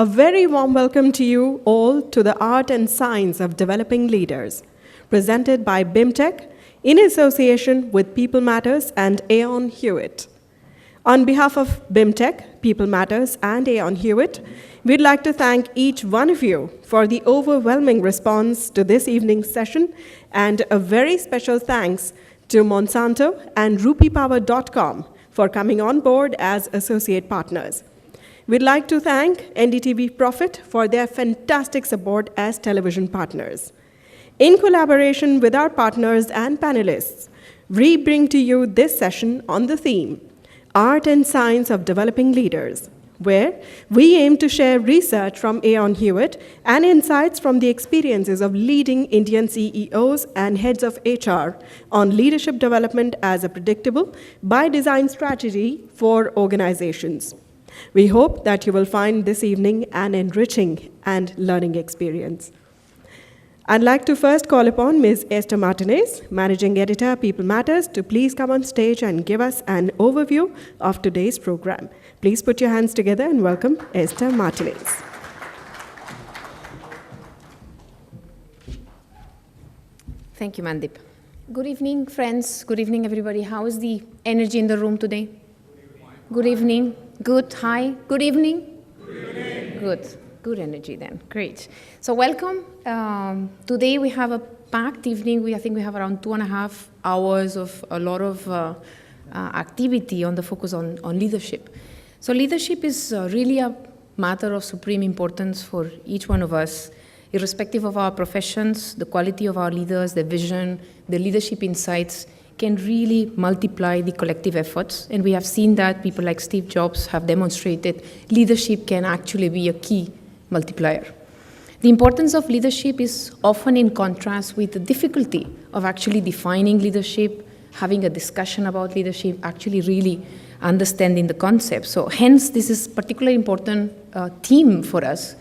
A very warm welcome to you all to the Art and Science of Developing Leaders, presented by BIMTech in association with People Matters and Aon Hewitt. On behalf of BIMTech, People Matters, and Aon Hewitt, we'd like to thank each one of you for the overwhelming response to this evening's session, and a very special thanks to Monsanto and RupeePower.com for coming on board as associate partners. We'd like to thank NDTV Profit for their fantastic support as television partners. In collaboration with our partners and panelists, we bring to you this session on the theme, Art and Science of Developing Leaders, where we aim to share research from Aon Hewitt and insights from the experiences of leading Indian CEOs and heads of HR on leadership development as a predictable, by design strategy for organizations. We hope that you will find this evening an enriching and learning experience. I'd like to first call upon Ms. Esther Martinez, Managing Editor, People Matters, to please come on stage and give us an overview of today's program. Please put your hands together and welcome Esther Martinez. Thank you, Mandip. Good evening, friends. Good evening, everybody. How is the energy in the room today? Good evening. Good. Hi. Good evening. Good evening. Good energy then. Great. So welcome. Today we have a packed evening. I think we have around 2.5 hours of a lot of activity on the focus on leadership. So leadership is really a matter of supreme importance for each one of us, irrespective of our professions. The quality of our leaders, their vision, their leadership insights can really multiply the collective efforts. And we have seen that people like Steve Jobs have demonstrated leadership can actually be a key multiplier. The importance of leadership is often in contrast with the difficulty of actually defining leadership, having a discussion about leadership, actually really understanding the concept. So hence, this is particularly important theme for us.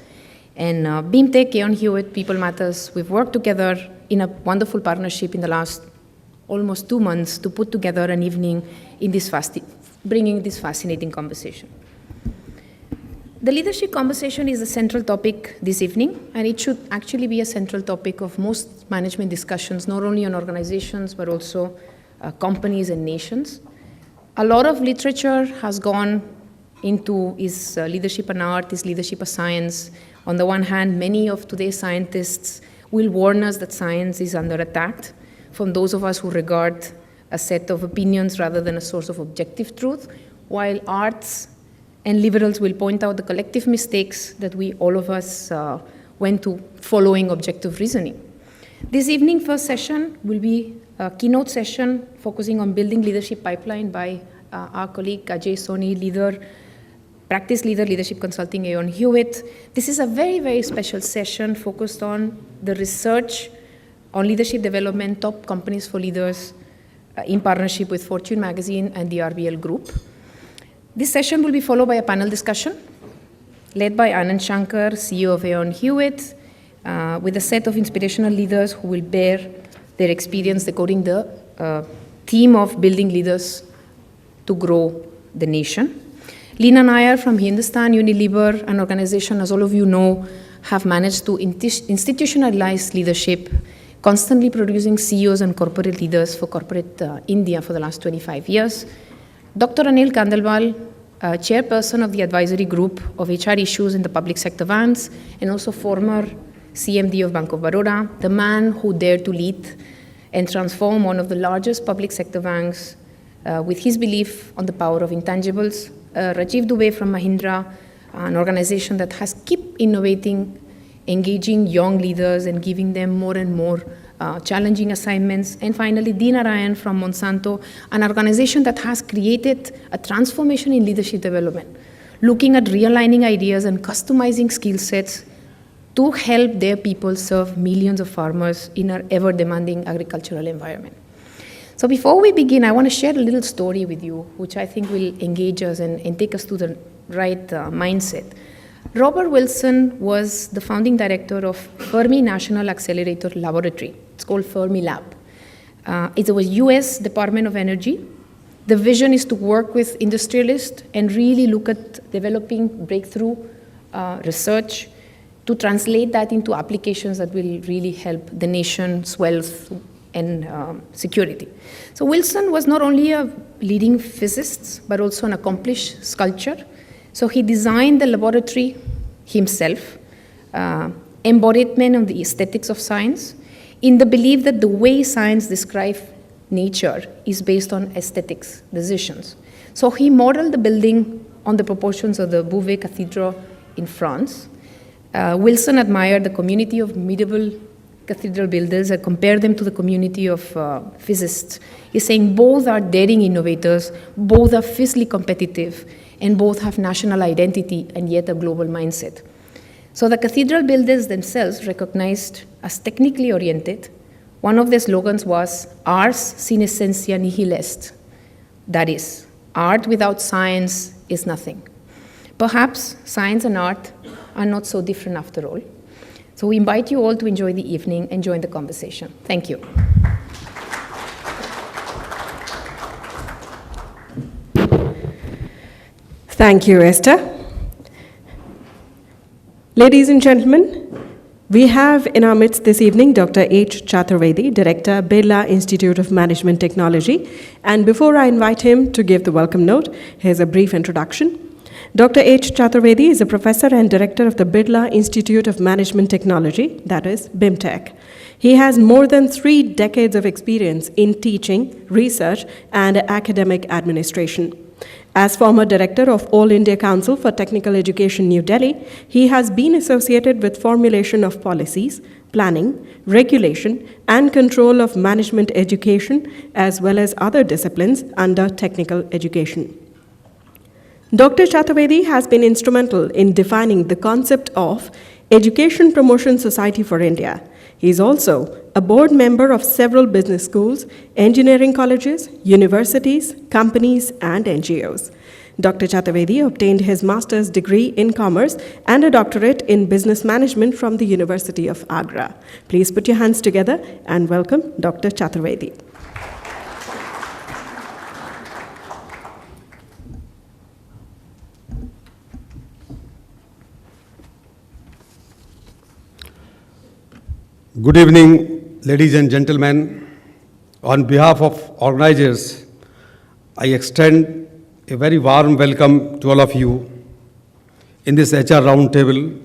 And BIMTech, Aon Hewitt, People Matters, we've worked together in a wonderful partnership in the last almost 2 months to put together an evening in this bringing this fascinating conversation. The leadership conversation is a central topic this evening, and it should actually be a central topic of most management discussions, not only on organizations, but also companies and nations. A lot of literature has gone into is leadership an art, is leadership a science. On the one hand, many of today's scientists will warn us that science is under attack from those of us who regard a set of opinions rather than a source of objective truth, while arts and liberals will point out the collective mistakes that all of us went to following objective reasoning. This evening, first session will be a keynote session focusing on building leadership pipeline by our colleague Ajay Soni, practice leader, leadership consulting, Aon Hewitt. This is a very, very special session focused on the research on leadership development, top companies for leaders, in partnership with Fortune Magazine and the RBL Group. This session will be followed by a panel discussion led by Anand Shankar, CEO of Aon Hewitt, with a set of inspirational leaders who will bear their experience decoding the theme of building leaders to grow the nation. Leena Nair from Hindustan Unilever, an organization, as all of you know, have managed to institutionalize leadership, constantly producing CEOs and corporate leaders for corporate India for the last 25 years. Dr. Anil Khandelwal, chairperson of the advisory group of HR issues in the public sector Vans, and also former CMD of Bank of Baroda, the man who dared to lead and transform one of the largest public sector banks with his belief on the power of intangibles. Rajiv Dubey from Mahindra, an organization that has kept innovating, engaging young leaders and giving them more and more challenging assignments. And finally, Dee Narayan from Monsanto, an organization that has created a transformation in leadership development, looking at realigning ideas and customizing skill sets to help their people serve millions of farmers in an ever-demanding agricultural environment. So before we begin, I want to share a little story with you, which I think will engage us and take us to the right mindset. Robert Wilson was the founding director of Fermi National Accelerator Laboratory. It's called Fermi Lab. It was US Department of Energy. The vision is to work with industrialists and really look at developing breakthrough research, to translate that into applications that will really help the nation's wealth and security. So Wilson was not only a leading physicist, but also an accomplished sculptor. So he designed the laboratory himself, embodiment of the aesthetics of science, in the belief that the way science describes nature is based on aesthetics decisions. So he modeled the building on the proportions of the Beauvais Cathedral in France. Wilson admired the community of medieval cathedral builders and compared them to the community of physicists. He's saying both are daring innovators, both are fiercely competitive, and both have national identity and yet a global mindset. So the cathedral builders themselves, recognized as technically oriented, one of their slogans was ars sin essentia nihil est. That is, art without science is nothing. Perhaps science and art are not so different after all. So we invite you all to enjoy the evening and join the conversation. Thank you. Thank you, Esther. Ladies and gentlemen, we have in our midst this evening Dr. H. Chaturvedi, Director, Birla Institute of Management Technology. And before I invite him to give the welcome note, here's a brief introduction. Dr. H. Chaturvedi is a professor and director of the Birla Institute of Management Technology, that is, BIMTech. He has more than 3 decades of experience in teaching, research, and academic administration. As former director of All India Council for Technical Education, New Delhi, he has been associated with formulation of policies, planning, regulation, and control of management education, as well as other disciplines under technical education. Dr. Chaturvedi has been instrumental in defining the concept of Education Promotion Society for India. He is also a board member of several business schools, engineering colleges, universities, companies, and NGOs. Dr. Chaturvedi obtained his master's degree in commerce and a doctorate in business management from the University of Agra. Please put your hands together and welcome Dr. Chaturvedi. Good evening, ladies and gentlemen. On behalf of organizers, I extend a very warm welcome to all of you in this HR Roundtable,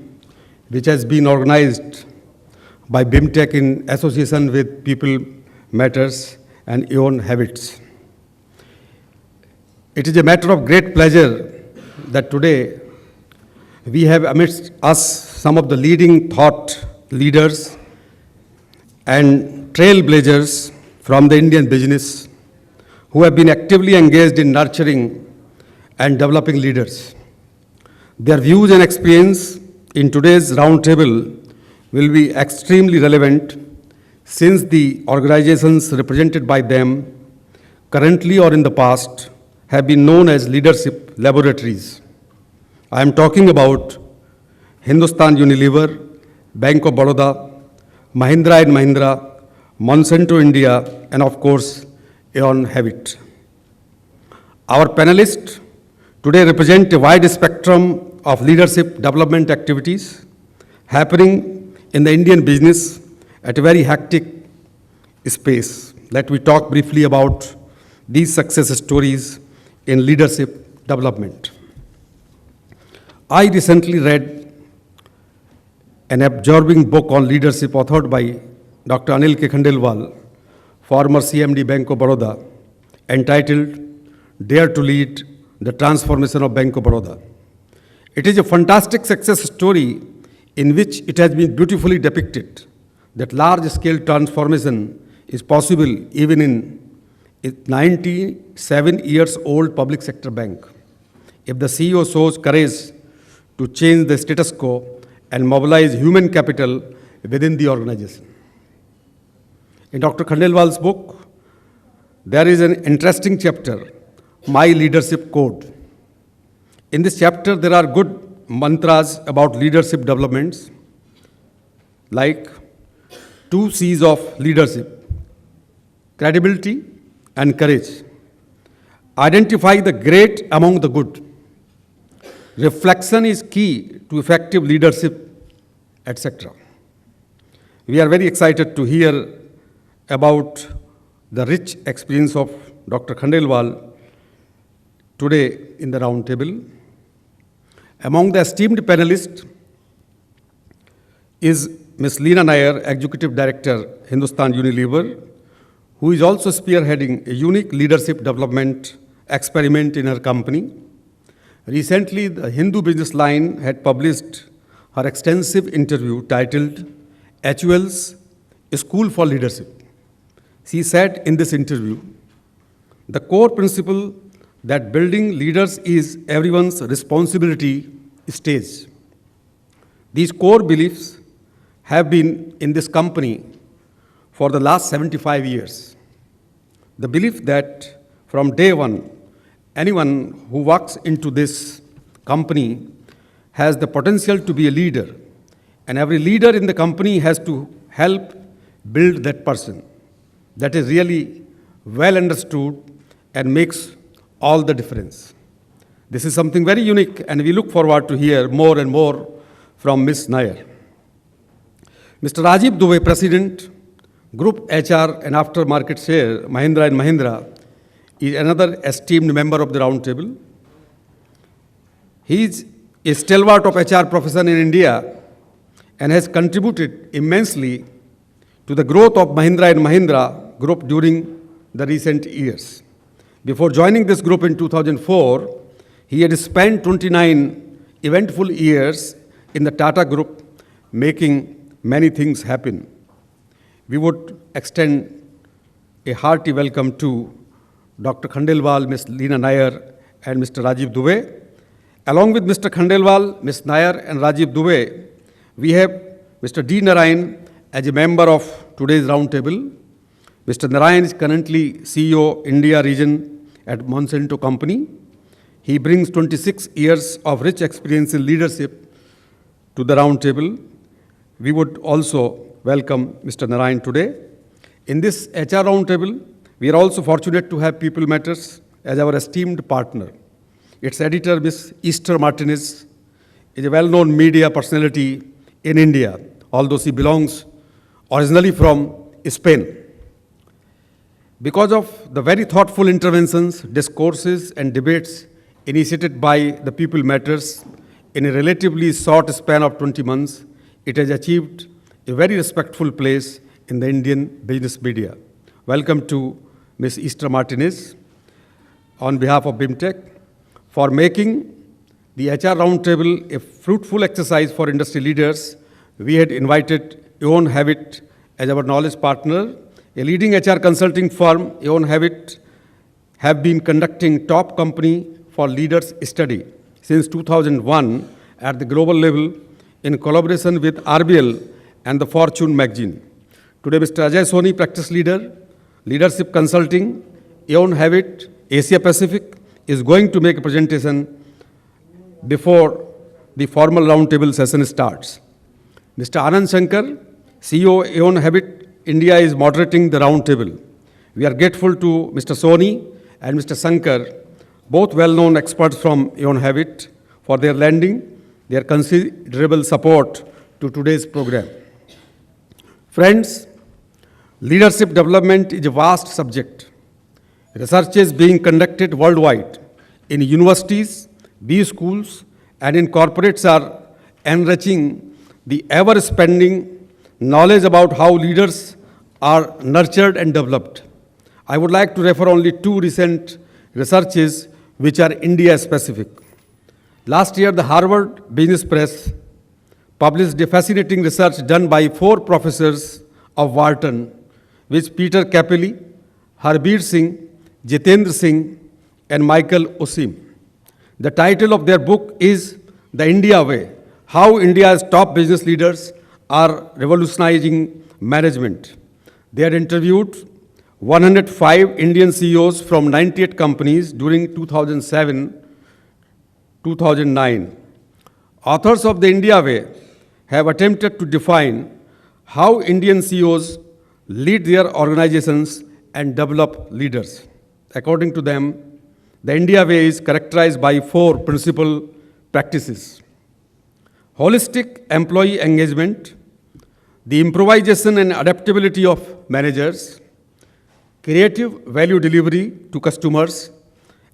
which has been organized by BIMTech in association with People Matters and Aeon Habits. It is a matter of great pleasure that today we have amidst us some of the leading thought leaders and trailblazers from the Indian business who have been actively engaged in nurturing and developing leaders. Their views and experience in today's roundtable will be extremely relevant since the organizations represented by them, currently or in the past, have been known as leadership laboratories. I am talking about Hindustan Unilever, Bank of Baroda, Mahindra & Mahindra, Monsanto India, and of course, Aeon Habit. Our panelists today represent a wide spectrum of leadership development activities happening in the Indian business at a very hectic space. Let me talk briefly about these success stories in leadership development. I recently read an absorbing book on leadership authored by Dr. Anil K. Khandelwal, former CMD Bank of Baroda, entitled Dare to Lead, the Transformation of Bank of Baroda. It is a fantastic success story in which it has been beautifully depicted that large-scale transformation is possible even in a 97-year-old public sector bank, if the CEO shows courage to change the status quo and mobilize human capital within the organization. In Dr. Khandelwal's book, there is an interesting chapter, My Leadership Code. In this chapter, there are good mantras about leadership developments, like 2 C's of leadership: credibility and courage. Identify the great among the good. reflection is key to effective leadership, etc. We are very excited to hear about the rich experience of Dr. Khandelwal today in the round table. Among the esteemed panelists is Ms. Leena Nair, Executive Director, Hindustan Unilever, who is also spearheading a unique leadership development experiment in her company. Recently, the Hindu Business Line had published her extensive interview titled HUL's School for Leadership. She said in this interview, the core principle that building leaders is everyone's responsibility stays. These core beliefs have been in this company for the last 75 years. The belief that from day one, anyone who walks into this company has the potential to be a leader, and every leader in the company has to help build that person. That is really well understood and makes all the difference. This is something very unique, and we look forward to hear more and more from Ms. Nair. Mr. Rajiv Dubey, President, Group HR and Aftermarket Share, Mahindra & Mahindra, is another esteemed member of the round table. He is a stalwart of HR profession in India and has contributed immensely to the growth of Mahindra & Mahindra Group during the recent years. Before joining this group in 2004, he had spent 29 eventful years in the Tata Group, making many things happen. We would extend a hearty welcome to Dr. Khandelwal, Ms. Leena Nair, and Mr. Rajiv Dubey. Along with Mr. Khandelwal, Ms. Nair, and Rajiv Dubey, we have Mr. D. Narayan as a member of today's roundtable. Mr. Narayan is currently CEO, India region at Monsanto Company. He brings 26 years of rich experience in leadership to the roundtable. We would also welcome Mr. Narayan today. In this HR roundtable, we are also fortunate to have People Matters as our esteemed partner. Its editor, Ms. Esther Martinez, is a well-known media personality in India, although she belongs originally from Spain. Because of the very thoughtful interventions, discourses, and debates initiated by the People Matters in a relatively short span of 20 months, it has achieved a very respectful place in the Indian business media. Welcome to Ms. Esther Martinez on behalf of BIMTech for making the HR Roundtable a fruitful exercise for industry leaders. We had invited Eon Habit as our knowledge partner, a leading HR consulting firm. Eon Habit have been conducting top company for leaders study since 2001 at the global level in collaboration with RBL and the Fortune magazine. Today, Mr. Ajay Soni, practice leader, leadership consulting, Eon Habit, Asia Pacific, is going to make a presentation before the formal roundtable session starts. Mr. Anand Shankar, CEO, Eon Habit, India, is moderating the roundtable. We are grateful to Mr. Soni and Mr. Shankar, both well-known experts from Eon Habit, for their lending their considerable support to today's program. Friends, leadership development is a vast subject. Research is being conducted worldwide in universities, B schools, and in corporates are enriching the ever-expanding knowledge about how leaders are nurtured and developed. I would like to refer only two recent researches which are India-specific. Last year, the Harvard Business Press published a fascinating research done by 4 professors of Wharton, which Peter Capelli, Harbir Singh, Jitendra Singh, and Michael Osim. The title of their book is The India Way, How India's Top Business Leaders Are Revolutionizing Management. They had interviewed 105 Indian CEOs from 98 companies during 2007-2009. Authors of The India Way have attempted to define how Indian CEOs lead their organizations and develop leaders. According to them, the India Way is characterized by 4 principal practices. Holistic employee engagement, the improvisation and adaptability of managers, creative value delivery to customers,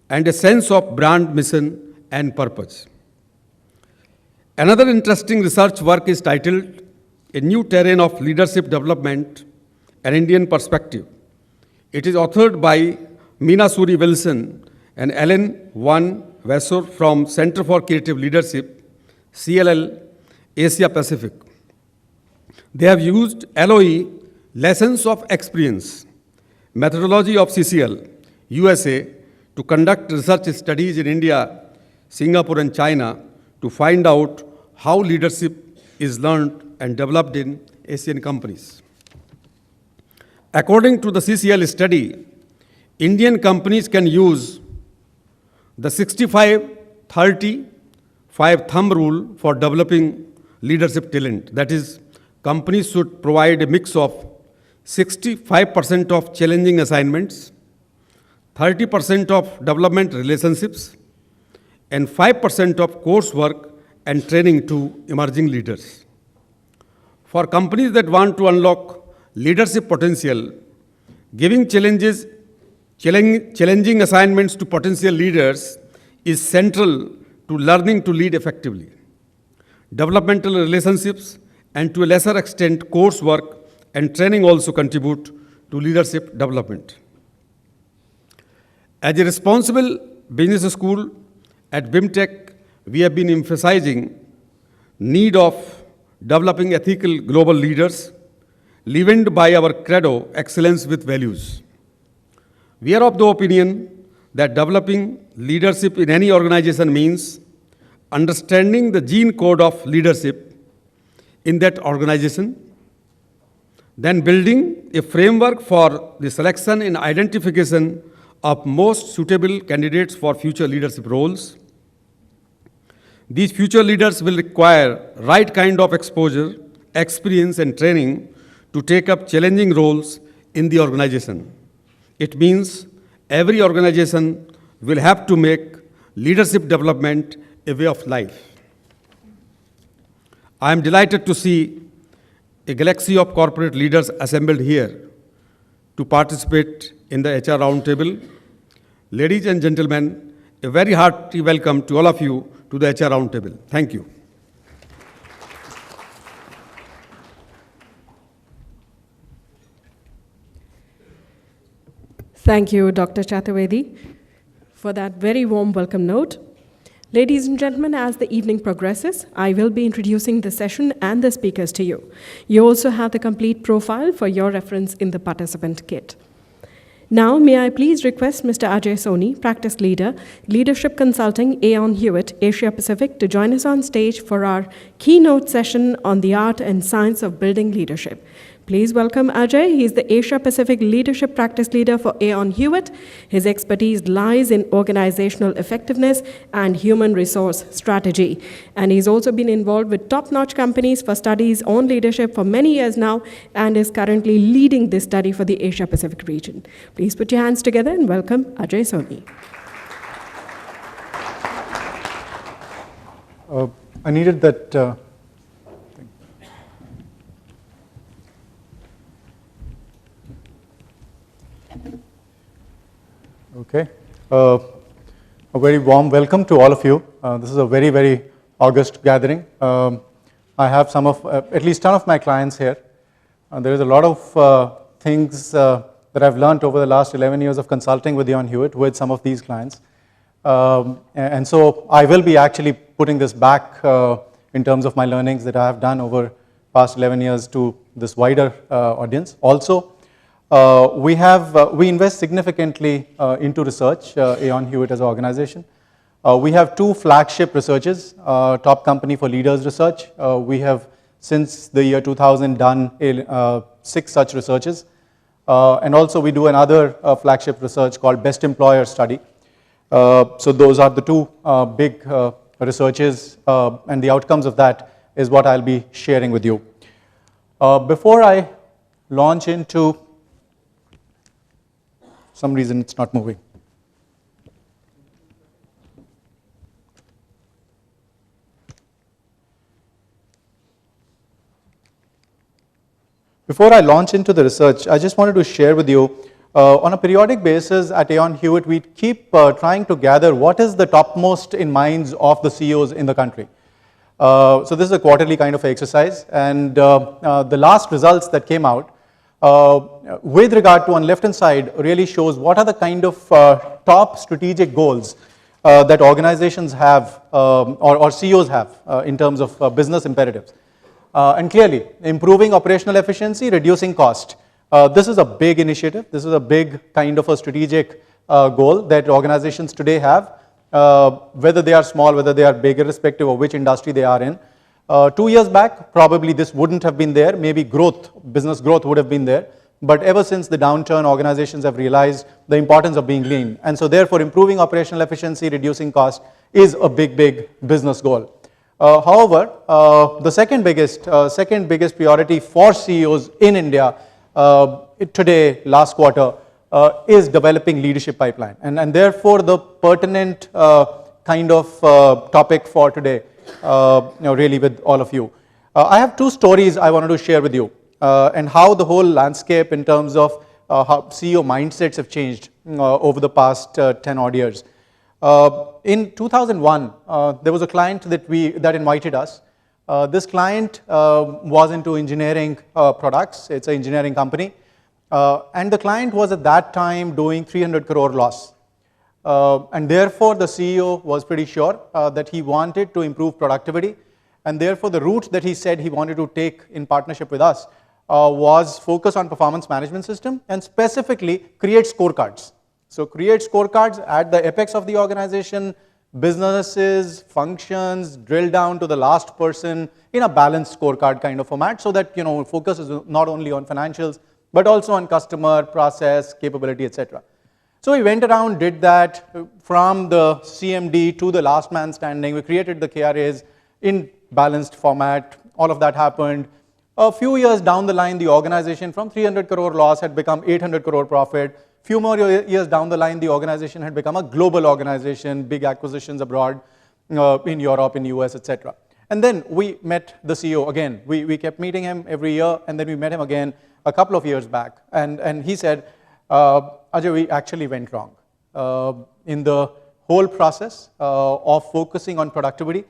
and a sense of brand mission and purpose. Another interesting research work is titled A New Terrain of Leadership Development, an Indian Perspective. It is authored by Meena Suri Wilson and Ellen Van Vassor from Center for Creative Leadership, CLL, Asia Pacific. They have used LOE, Lessons of Experience, methodology of CCL, USA, to conduct research studies in India, Singapore, and China to find out how leadership is learned and developed in Asian companies. According to the CCL study, Indian companies can use the 65-30 5-thumb rule for developing leadership talent. That is, companies should provide a mix of 65% of challenging assignments, 30% of development relationships, and 5% of coursework and training to emerging leaders. For companies that want to unlock leadership potential, giving challenging assignments to potential leaders is central to learning to lead effectively. Developmental relationships and to a lesser extent coursework and training also contribute to leadership development. As a responsible business school at BIMTech, we have been emphasizing need of developing ethical global leaders, livened by our credo, excellence with values. We are of the opinion that developing leadership in any organization means understanding the gene code of leadership in that organization, then building a framework for the selection and identification of most suitable candidates for future leadership roles. These future leaders will require right kind of exposure, experience, and training to take up challenging roles in the organization. It means every organization will have to make leadership development a way of life. I am delighted to see a galaxy of corporate leaders assembled here to participate in the HR Roundtable. Ladies and gentlemen, a very hearty welcome to all of you to the HR Roundtable. Thank you. Thank you, Dr. Chaturvedi, for that very warm welcome note. Ladies and gentlemen, as the evening progresses, I will be introducing the session and the speakers to you. You also have the complete profile for your reference in the participant kit. Now, may I please request Mr. Ajay Soni, Practice Leader, Leadership Consulting, Aon Hewitt, Asia Pacific, to join us on stage for our keynote session on the art and science of building leadership. Please welcome Ajay. He is the Asia Pacific Leadership Practice Leader for Aon Hewitt. His expertise lies in organizational effectiveness and human resource strategy. And he's also been involved with top-notch companies for studies on leadership for many years now and is currently leading this study for the Asia Pacific region. Please put your hands together and welcome Ajay Soni. I needed that. Okay. A very warm welcome to all of you. This is a very, very august gathering. I have some of, at least 10 of my clients here. There is a lot of things that I've learned over the last 11 years of consulting with Aon Hewitt with some of these clients. And so I will be actually putting this back in terms of my learnings that I have done over past 11 years to this wider audience. Also, we invest significantly into research, Aon Hewitt as an organization. We have 2 flagship researches, Top Company for Leaders Research. We have, since the year 2000, done 6 such researches. And also we do another flagship research called Best Employer Study. So those are the 2 big researches, and the outcomes of that is what I'll be sharing with you. Before I launch into, some reason it's not moving. Before I launch into the research, I just wanted to share with you, on a periodic basis at Aon Hewitt, we keep trying to gather what is the topmost in minds of the CEOs in the country. So this is a quarterly kind of exercise, and the last results that came out with regard to on left hand side really shows what are the kind of top strategic goals that organizations have or CEOs have in terms of business imperatives. And clearly, improving operational efficiency, reducing cost. This is a big initiative. This is a big kind of a strategic goal that organizations today have, whether they are small, whether they are big, irrespective of which industry they are in. 2 years back, probably this wouldn't have been there. Maybe growth, business growth would have been there. But ever since the downturn, organizations have realized the importance of being lean. And so therefore, improving operational efficiency, reducing cost is a big, big business goal. However, the second biggest priority for CEOs in India today, last quarter, is developing leadership pipeline. And therefore, the pertinent kind of topic for today, really with all of you. I have two stories I wanted to share with you and how the whole landscape in terms of how CEO mindsets have changed over the past 10 odd years. In 2001, there was a client that invited us. This client was into engineering products. It's an engineering company. And the client was at that time doing 300 crore loss. And therefore, the CEO was pretty sure that he wanted to improve productivity. And therefore, the route that he said he wanted to take in partnership with us was focus on performance management system and specifically create scorecards. So create scorecards at the apex of the organization, businesses, functions, drill down to the last person in a balanced scorecard kind of format so that focus is not only on financials, but also on customer, process, capability, etc. So we went around, did that from the CMD to the last man standing. We created the KRAs in balanced format. All of that happened. A few years down the line, the organization from 300 crore loss had become 800 crore profit. Few more years down the line, the organization had become a global organization, big acquisitions abroad, in Europe, in US, etc. And then we met the CEO again. We kept meeting him every year, and then we met him again a couple of years back. And he said, Ajay, we actually went wrong. In the whole process of focusing on productivity,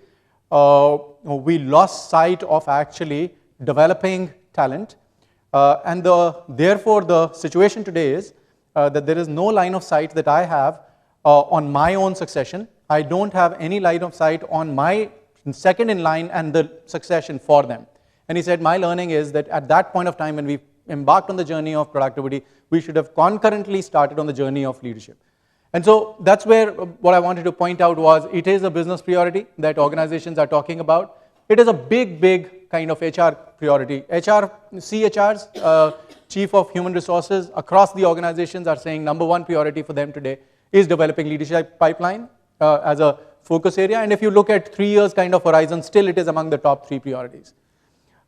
we lost sight of actually developing talent. And therefore, the situation today is that there is no line of sight that I have on my own succession. I don't have any line of sight on my second in line and the succession for them. And he said, my learning is that at that point of time when we embarked on the journey of productivity, we should have concurrently started on the journey of leadership. And so that's where what I wanted to point out was it is a business priority that organizations are talking about. It is a big, big kind of HR priority. CHRs, Chief of Human Resources across the organizations are saying number one priority for them today is developing leadership pipeline as a focus area. And if you look at 3 years kind of horizon, still it is among the top 3 priorities.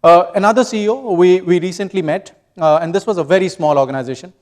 Another CEO we recently met, and this was a very small organization.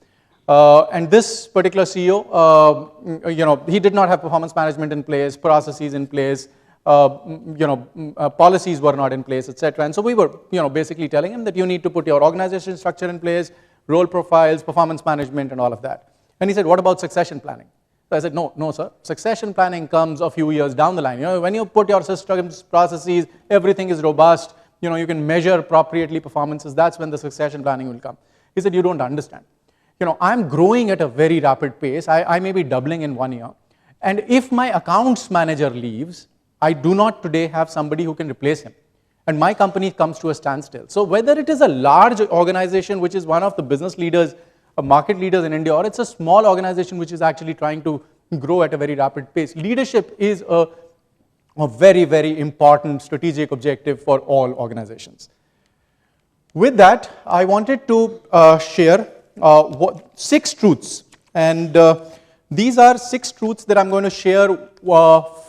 And this particular CEO, he did not have performance management in place, processes in place, policies were not in place, etc. And so we were, basically telling him that you need to put your organization structure in place, role profiles, performance management, and all of that. And he said, what about succession planning? So I said, no, sir. Succession planning comes a few years down the line. When you put your systems, processes, everything is robust, you can measure appropriately performances, that's when the succession planning will come. He said, you don't understand. I'm growing at a very rapid pace. I may be doubling in 1 year. And if my accounts manager leaves, I do not today have somebody who can replace him. And my company comes to a standstill. So whether it is a large organization, which is one of the business leaders, market leaders in India, or it's a small organization which is actually trying to grow at a very rapid pace, leadership is a very, very important strategic objective for all organizations. With that, I wanted to share 6 truths. And these are 6 truths that I'm going to share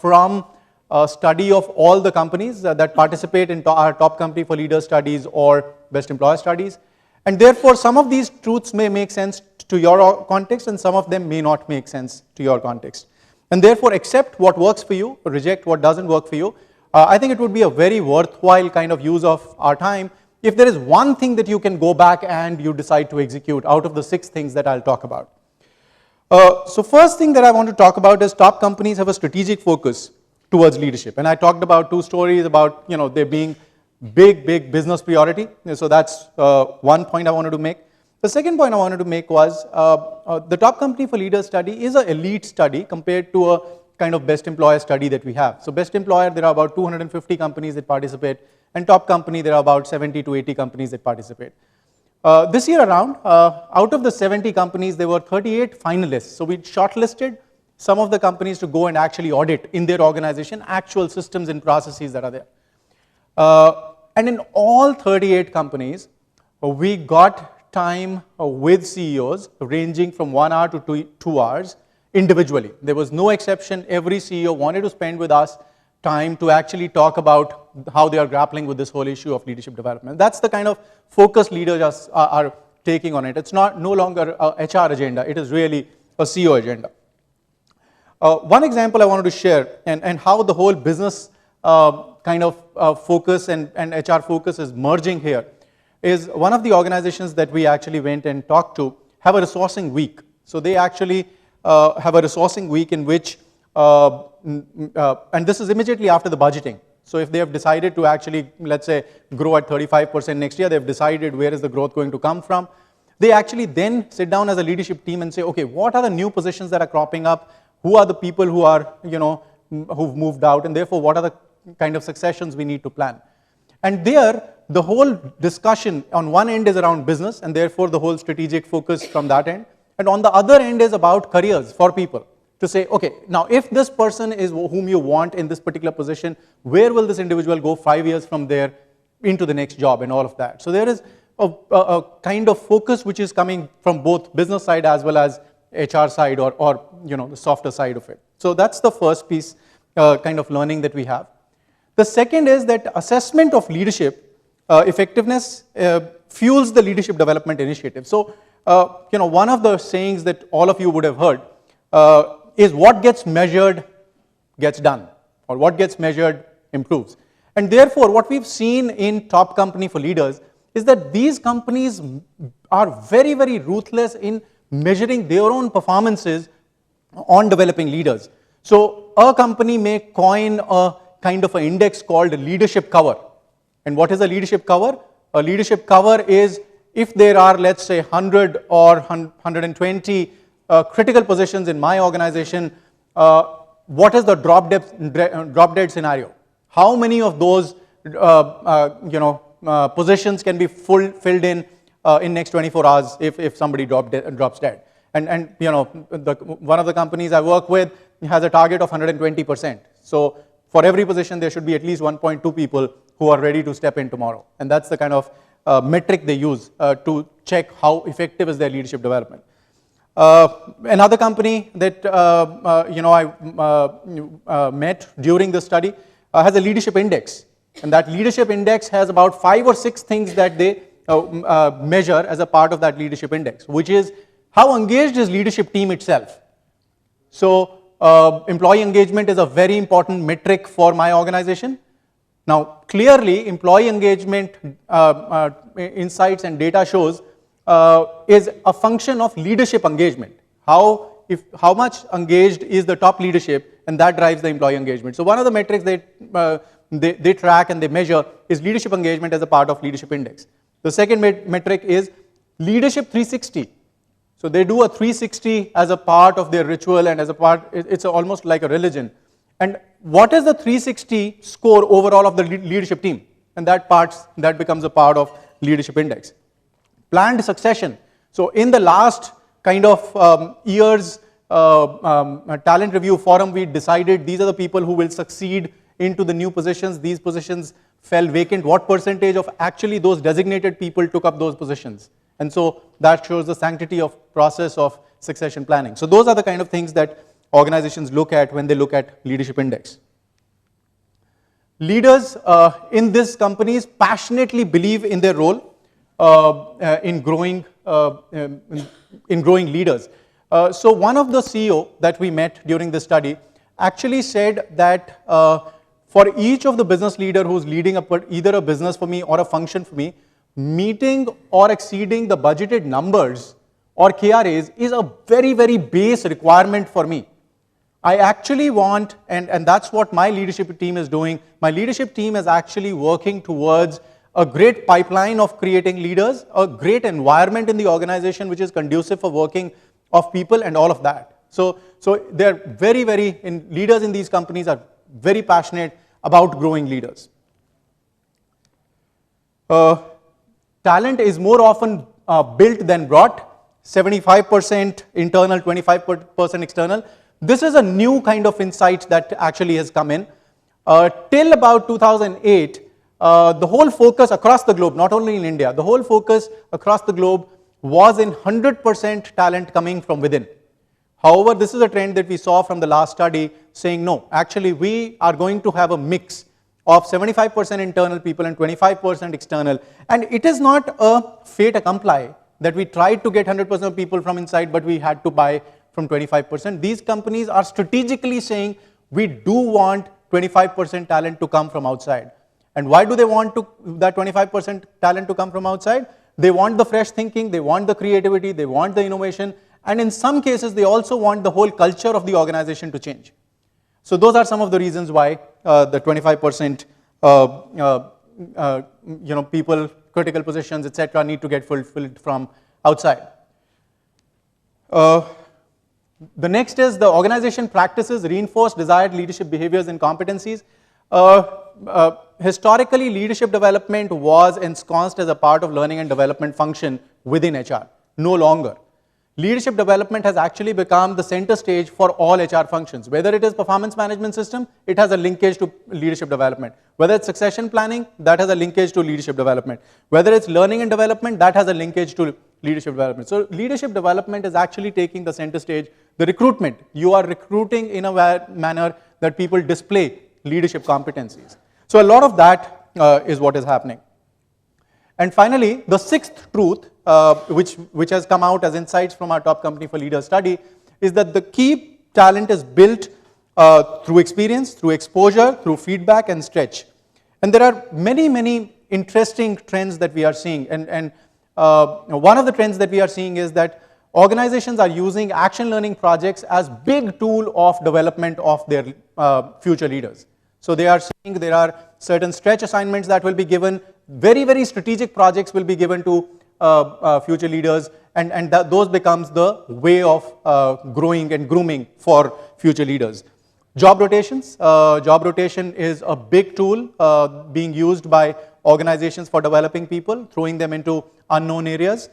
from a study of all the companies that participate in our Top Company for Leaders studies or Best Employer studies. And therefore, some of these truths may make sense to your context and some of them may not make sense to your context. And therefore, accept what works for you, reject what doesn't work for you. I think it would be a very worthwhile kind of use of our time if there is one thing that you can go back and you decide to execute out of the 6 things that I'll talk about. So first thing that I want to talk about is top companies have a strategic focus towards leadership. And I talked about 2 stories about, there being big business priority. So that's one point I wanted to make. The second point I wanted to make was the Top Company for Leaders study is an elite study compared to a kind of best employer study that we have. So best employer, there are about 250 companies that participate, and top company, there are about 70 to 80 companies that participate. This year around, out of the 70 companies, there were 38 finalists. So we shortlisted some of the companies to go and actually audit in their organization actual systems and processes that are there. And in all 38 companies, we got time with CEOs ranging from 1 hour to 2 hours individually. There was no exception. Every CEO wanted to spend with us time to actually talk about how they are grappling with this whole issue of leadership development. That's the kind of focus leaders are taking on it. It's no longer a HR agenda. It is really a CEO agenda. One example I wanted to share and how the whole business kind of focus and HR focus is merging here is one of the organizations that we actually went and talked to have a resourcing week. So they actually have a resourcing week in which, and this is immediately after the budgeting. So if they have decided to actually, let's say, grow at 35% next year, they've decided where is the growth going to come from. They actually then sit down as a leadership team and say, okay, what are the new positions that are cropping up? Who are the people who are, who've moved out? And therefore, what are the kind of successions we need to plan? And there, the whole discussion on one end is around business, and therefore the whole strategic focus from that end. And on the other end is about careers for people. To say, okay, now if this person is whom you want in this particular position, where will this individual go 5 years from there into the next job and all of that? So there is a kind of focus which is coming from both business side as well as HR side or the softer side of it. So that's the first piece kind of learning that we have. The second is that assessment of leadership effectiveness fuels the leadership development initiative. So one of the sayings that all of you would have heard is what gets measured gets done, or what gets measured improves. And therefore, what we've seen in Top Company for Leaders is that these companies are very, very ruthless in measuring their own performances on developing leaders. So a company may coin a kind of an index called a leadership cover. And what is a leadership cover? A leadership cover is if there are, let's say, 100 or 120 critical positions in my organization, what is the drop dead scenario? How many of those positions can be filled in next 24 hours if somebody drops dead? And one of the companies I work with has a target of 120%. So for every position, there should be at least 1.2 people who are ready to step in tomorrow. And that's the kind of metric they use to check how effective is their leadership development. Another company that I met during the study has a leadership index, and that leadership index has about 5 or 6 things that they measure as a part of that leadership index, which is how engaged is leadership team itself. So employee engagement is a very important metric for my organization. Now, clearly, employee engagement insights and data shows is a function of leadership engagement. How much engaged is the top leadership, and that drives the employee engagement. So one of the metrics they track and they measure is leadership engagement as a part of leadership index. The second metric is leadership 360. So they do a 360 as a part of their ritual, and as a part, it's almost like a religion. And what is the 360 score overall of the leadership team? And that becomes a part of leadership index. Planned succession. So in the last kind of year's talent review forum, we decided these are the people who will succeed into the new positions. These positions fell vacant. What percentage of actually those designated people took up those positions? And so that shows the sanctity of process of succession planning. So those are the kind of things that organizations look at when they look at leadership index. Leaders in these companies passionately believe in their role in growing leaders. So one of the CEO that we met during the study actually said that for each of the business leader who's leading either a business for me or a function for me, meeting or exceeding the budgeted numbers or KRAs is a very, very base requirement for me. I actually want, and that's what my leadership team is doing. My leadership team is actually working towards a great pipeline of creating leaders, a great environment in the organization which is conducive for working of people and all of that. So they're leaders in these companies are very passionate about growing leaders. Talent is more often built than brought, 75% internal, 25% external. This is a new kind of insight that actually has come in. Till about 2008, the whole focus across the globe, not only in India, the whole focus across the globe was in 100% talent coming from within. However, this is a trend that we saw from the last study saying, no, actually we are going to have a mix of 75% internal people and 25% external. And it is not a fait accompli that we tried to get 100% of people from inside, but we had to buy from 25%. These companies are strategically saying, we do want 25% talent to come from outside. And why do they want that 25% talent to come from outside? They want the fresh thinking, they want the creativity, they want the innovation, and in some cases, they also want the whole culture of the organization to change. So those are some of the reasons why the 25% people, critical positions, etc., need to get fulfilled from outside. The next is the organization practices reinforce desired leadership behaviors and competencies. Historically, leadership development was ensconced as a part of learning and development function within HR. No longer. Leadership development has actually become the center stage for all HR functions. Whether it is performance management system, it has a linkage to leadership development. Whether it's succession planning, that has a linkage to leadership development. Whether it's learning and development, that has a linkage to leadership development. So leadership development is actually taking the center stage. The recruitment, you are recruiting in a manner that people display leadership competencies. So a lot of that is what is happening. And finally, the sixth truth, which has come out as insights from our top company for leaders study, is that the key talent is built through experience, through exposure, through feedback and stretch. And there are many, many interesting trends that we are seeing. And one of the trends that we are seeing is that organizations are using action learning projects as big tool of development of their future leaders. So they are saying there are certain stretch assignments that will be given, very, very strategic projects will be given to future leaders, and those becomes the way of growing and grooming for future leaders. Job rotations. Job rotation is a big tool being used by organizations for developing people, throwing them into unknown areas.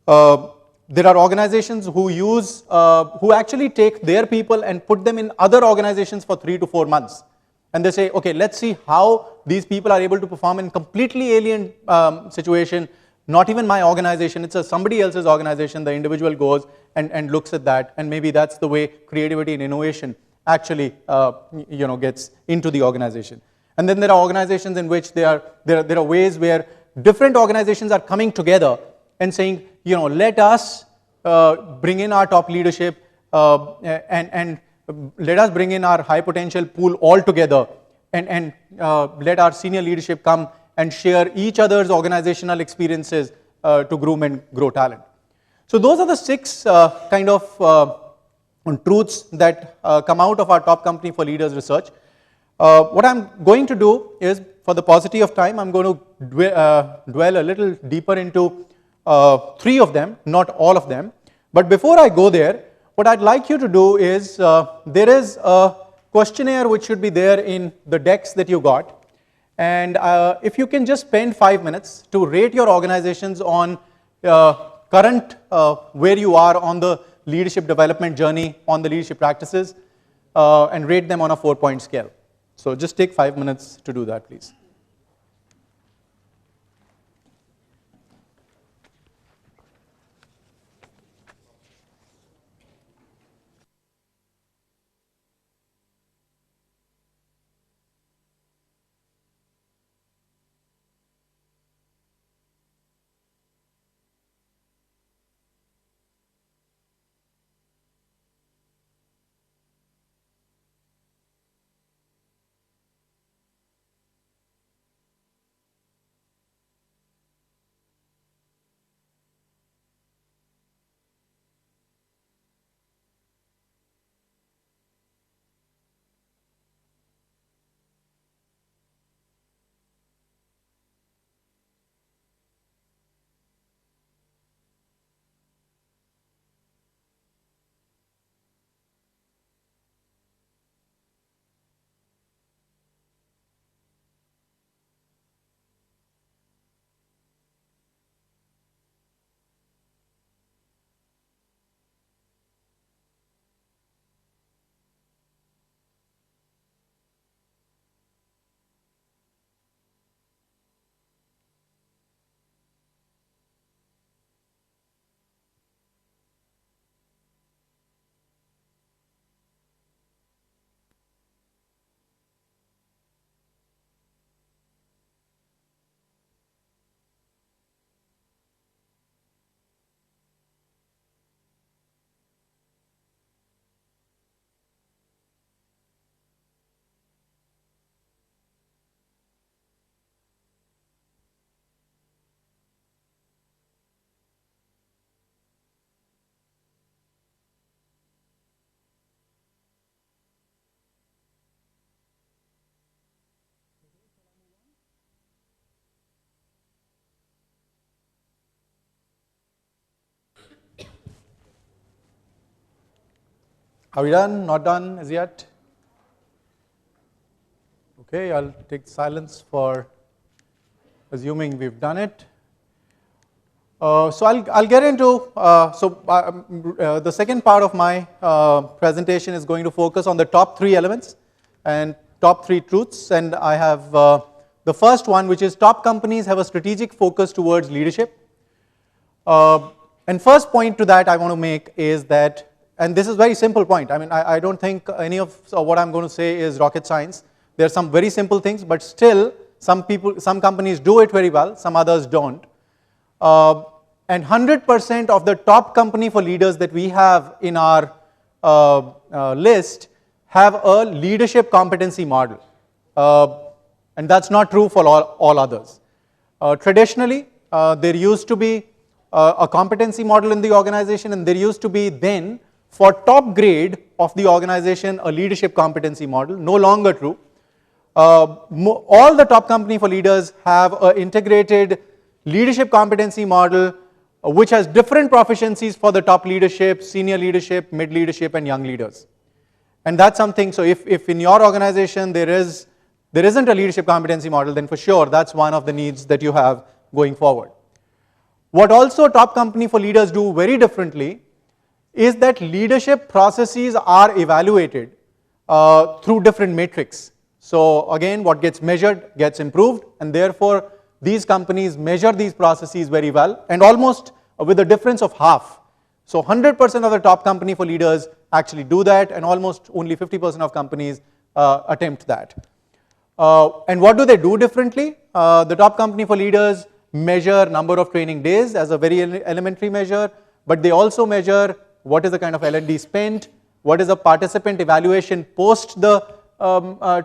There are organizations who actually take their people and put them in other organizations for 3 to 4 months. And they say, okay, let's see how these people are able to perform in completely alien situation, not even my organization, it's somebody else's organization. The individual goes and looks at that, and maybe that's the way creativity and innovation actually gets into the organization. And then there are organizations in which there are ways where different organizations are coming together and saying, let us bring in our top leadership and let us bring in our high potential pool all together and let our senior leadership come and share each other's organizational experiences to groom and grow talent. So those are the 6 kind of truths that come out of our top company for leaders research. What I'm going to do is, for the paucity of time, I'm going to dwell a little deeper into 3 of them, not all of them. But before I go there, what I'd like you to do is, there is a questionnaire which should be there in the decks that you got. And if you can just spend 5 minutes to rate your organizations on current where you are on the leadership development journey, on the leadership practices, and rate them on a 4-point scale. So just take 5 minutes to do that, please. Are we done? Not done as yet? Okay, I'll take silence for assuming we've done it. So I'll get into, the second part of my presentation is going to focus on the top 3 elements and top 3 truths. And I have the first one, which is top companies have a strategic focus towards leadership. And first point to that I want to make is that, and this is a very simple point. I mean, I don't think any of what I'm going to say is rocket science. There are some very simple things, but still some companies do it very well, some others don't. And 100% of the top company for leaders that we have in our list have a leadership competency model. And that's not true for all others. Traditionally, there used to be a competency model in the organization, and there used to be then, for top grade of the organization, a leadership competency model. No longer true. All the top company for leaders have an integrated leadership competency model which has different proficiencies for the top leadership, senior leadership, mid leadership, and young leaders. And that's something, so if in your organization there isn't a leadership competency model, then for sure that's one of the needs that you have going forward. What also top company for leaders do very differently is that leadership processes are evaluated through different metrics. So again, what gets measured gets improved, and therefore these companies measure these processes very well, and almost with a difference of half. So 100% of the top company for leaders actually do that, and almost only 50% of companies attempt that. And what do they do differently? The top company for leaders measure number of training days as a very elementary measure, but they also measure what is the kind of L&D spent, what is the participant evaluation post the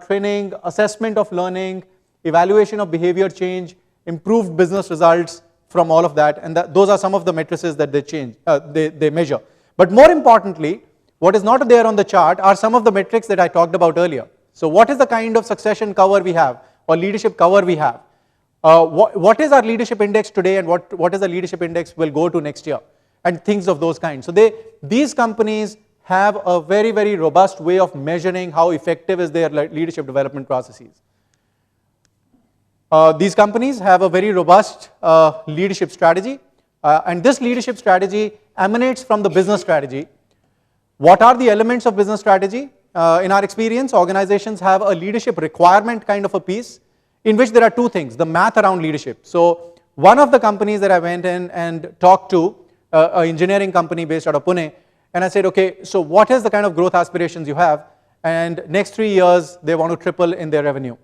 training, assessment of learning, evaluation of behavior change, improved business results from all of that, and those are some of the matrices that they measure. But more importantly, what is not there on the chart are some of the metrics that I talked about earlier. So what is the kind of succession cover we have, or leadership cover we have? What is our leadership index today, and what is the leadership index will go to next year, and things of those kinds. So these companies have a very, very robust way of measuring how effective is their leadership development processes. These companies have a very robust leadership strategy, and this leadership strategy emanates from the business strategy. What are the elements of business strategy? In our experience, organizations have a leadership requirement kind of a piece in which there are 2 things, the math around leadership. So one of the companies that I went in and talked to, an engineering company based out of Pune, and I said, okay, so what is the kind of growth aspirations you have? And next 3 years, they want to triple in their revenue.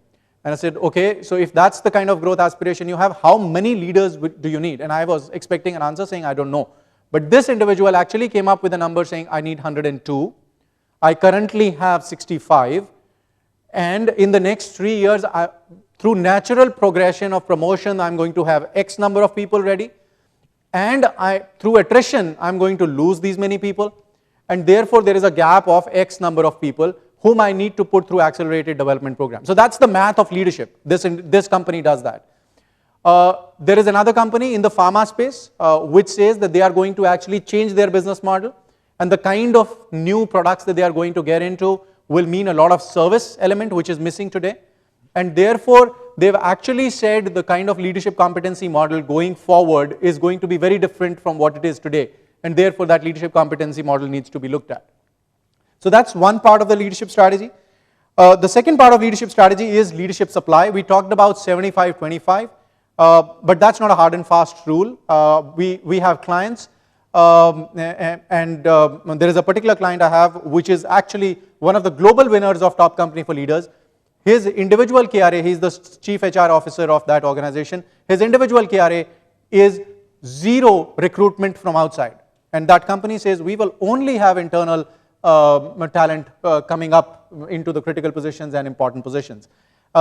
And I said, okay, so if that's the kind of growth aspiration you have, how many leaders do you need? And I was expecting an answer saying, I don't know. But this individual actually came up with a number saying, I need 102. I currently have 65. And in the next 3 years, through natural progression of promotion, I'm going to have X number of people ready. And through attrition, I'm going to lose these many people. And therefore, there is a gap of X number of people whom I need to put through accelerated development program. So that's the math of leadership. This company does that. There is another company in the pharma space which says that they are going to actually change their business model, and the kind of new products that they are going to get into will mean a lot of service element which is missing today. And therefore, they've actually said the kind of leadership competency model going forward is going to be very different from what it is today. And therefore, that leadership competency model needs to be looked at. So that's one part of the leadership strategy. The second part of leadership strategy is leadership supply. We talked about 75-25, but that's not a hard and fast rule. We have clients, and there is a particular client I have which is actually one of the global winners of top company for leaders. His individual KRA, he's the chief HR officer of that organization. His individual KRA is 0 recruitment from outside. And that company says we will only have internal talent coming up into the critical positions and important positions.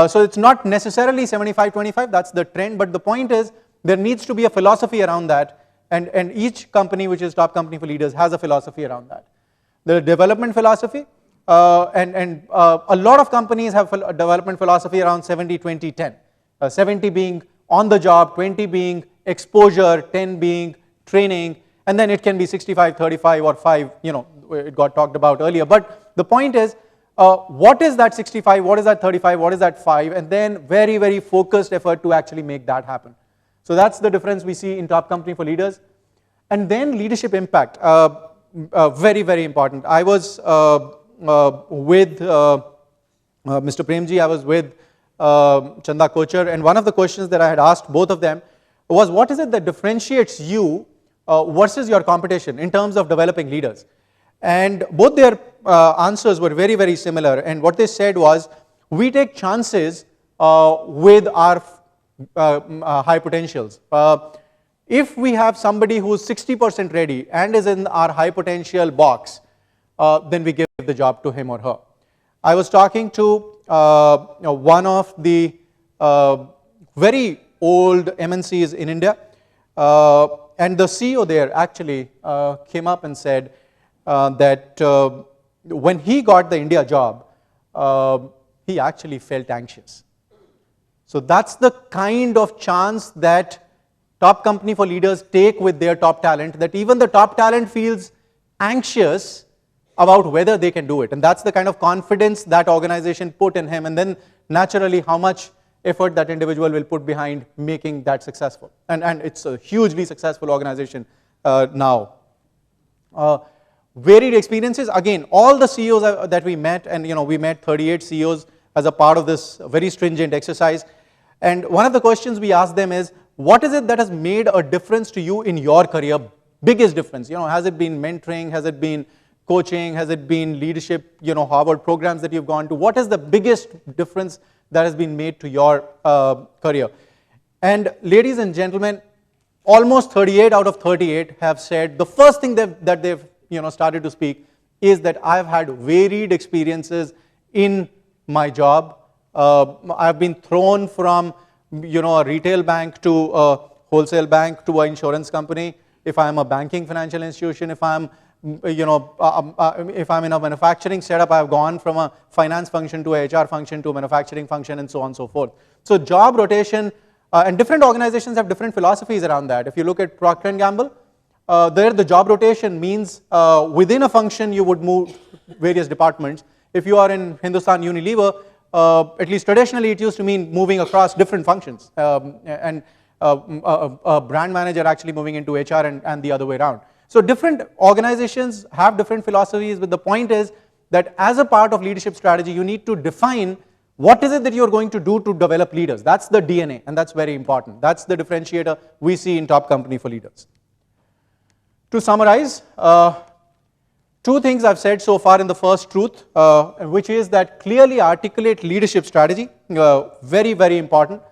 So it's not necessarily 75-25, that's the trend, but the point is there needs to be a philosophy around that, and each company which is top company for leaders has a philosophy around that. The development philosophy, a lot of companies have a development philosophy around 70-20-10. 70 being on the job, 20 being exposure, 10 being training, And then it can be 65, 35, or 5, it got talked about earlier. But the point is, what is that 65, what is that 35, what is that 5, and then very, very focused effort to actually make that happen. So that's the difference we see in Top Company for Leaders. And then leadership impact, very, very important. I was with Mr. Premji, I was with Chanda Kochar, and one of the questions that I had asked both of them was, what is it that differentiates you versus your competition in terms of developing leaders? And both their answers were very, very similar. And what they said was, we take chances with our high potentials. If we have somebody who's 60% ready and is in our high potential box, then we give the job to him or her. I was talking to one of the very old MNCs in India, and the CEO there actually came up and said that when he got the India job, he actually felt anxious. So that's the kind of chance that Top Company for Leaders take with their top talent, that even the top talent feels anxious about whether they can do it. And that's the kind of confidence that organization put in him, and then naturally how much effort that individual will put behind making that successful. And it's a hugely successful organization now. Varied experiences, again, all the CEOs that we met, and we met 38 CEOs as a part of this very stringent exercise. And one of the questions we asked them is, what is it that has made a difference to you in your career? Biggest difference, has it been mentoring, has it been coaching, has it been leadership, Harvard programs that you've gone to? What is the biggest difference that has been made to your career? And ladies and gentlemen, almost 38 out of 38 have said the first thing that they've started to speak is that I've had varied experiences in my job. I've been thrown from a retail bank to a wholesale bank to an insurance company. If I'm a banking financial institution, if I'm if I'm in a manufacturing setup, I've gone from a finance function to a HR function to a manufacturing function, and so on and so forth. So job rotation, and different organizations have different philosophies around that. If you look at Procter & Gamble, there the job rotation means within a function you would move various departments. If you are in Hindustan Unilever, at least traditionally it used to mean moving across different functions, and a brand manager actually moving into HR and the other way around. So different organizations have different philosophies, but the point is that as a part of leadership strategy, you need to define what is it that you're going to do to develop leaders. That's the DNA, and that's very important. That's the differentiator we see in Top Company for Leaders. To summarize, two things I've said so far in the first truth, which is that clearly articulate leadership strategy, very, very important,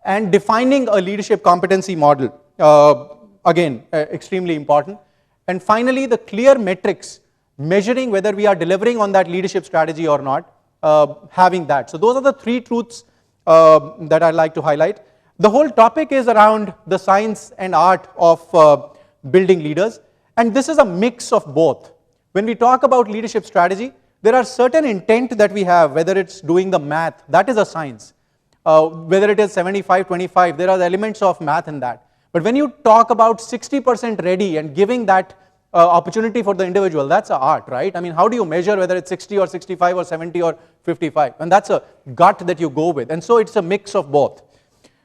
and defining a leadership competency model, again, extremely important. And finally, the clear metrics, measuring whether we are delivering on that leadership strategy or not, having that. So those are the three truths that I'd like to highlight. The whole topic is around the science and art of building leaders, and this is a mix of both. When we talk about leadership strategy, there are certain intent that we have, whether it's doing the math, that is a science. Whether it is 75-25, there are elements of math in that. But when you talk about 60% ready and giving that opportunity for the individual, that's an art, right? I mean, how do you measure whether it's 60 or 65 or 70 or 55? And that's a gut that you go with. And so it's a mix of both.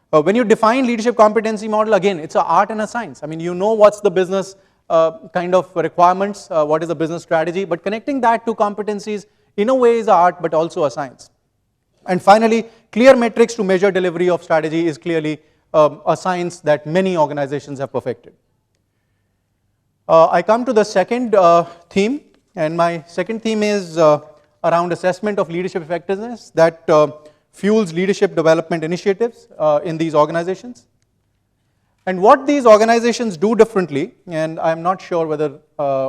When you define leadership competency model, again, it's an art and a science. I mean, you know what's the business kind of requirements, what is the business strategy, but connecting that to competencies in a way is an art, but also a science. And finally, clear metrics to measure delivery of strategy is clearly a science that many organizations have perfected. I come to the second theme, and my second theme is around assessment of leadership effectiveness that fuels leadership development initiatives in these organizations. And what these organizations do differently, and I'm not sure whether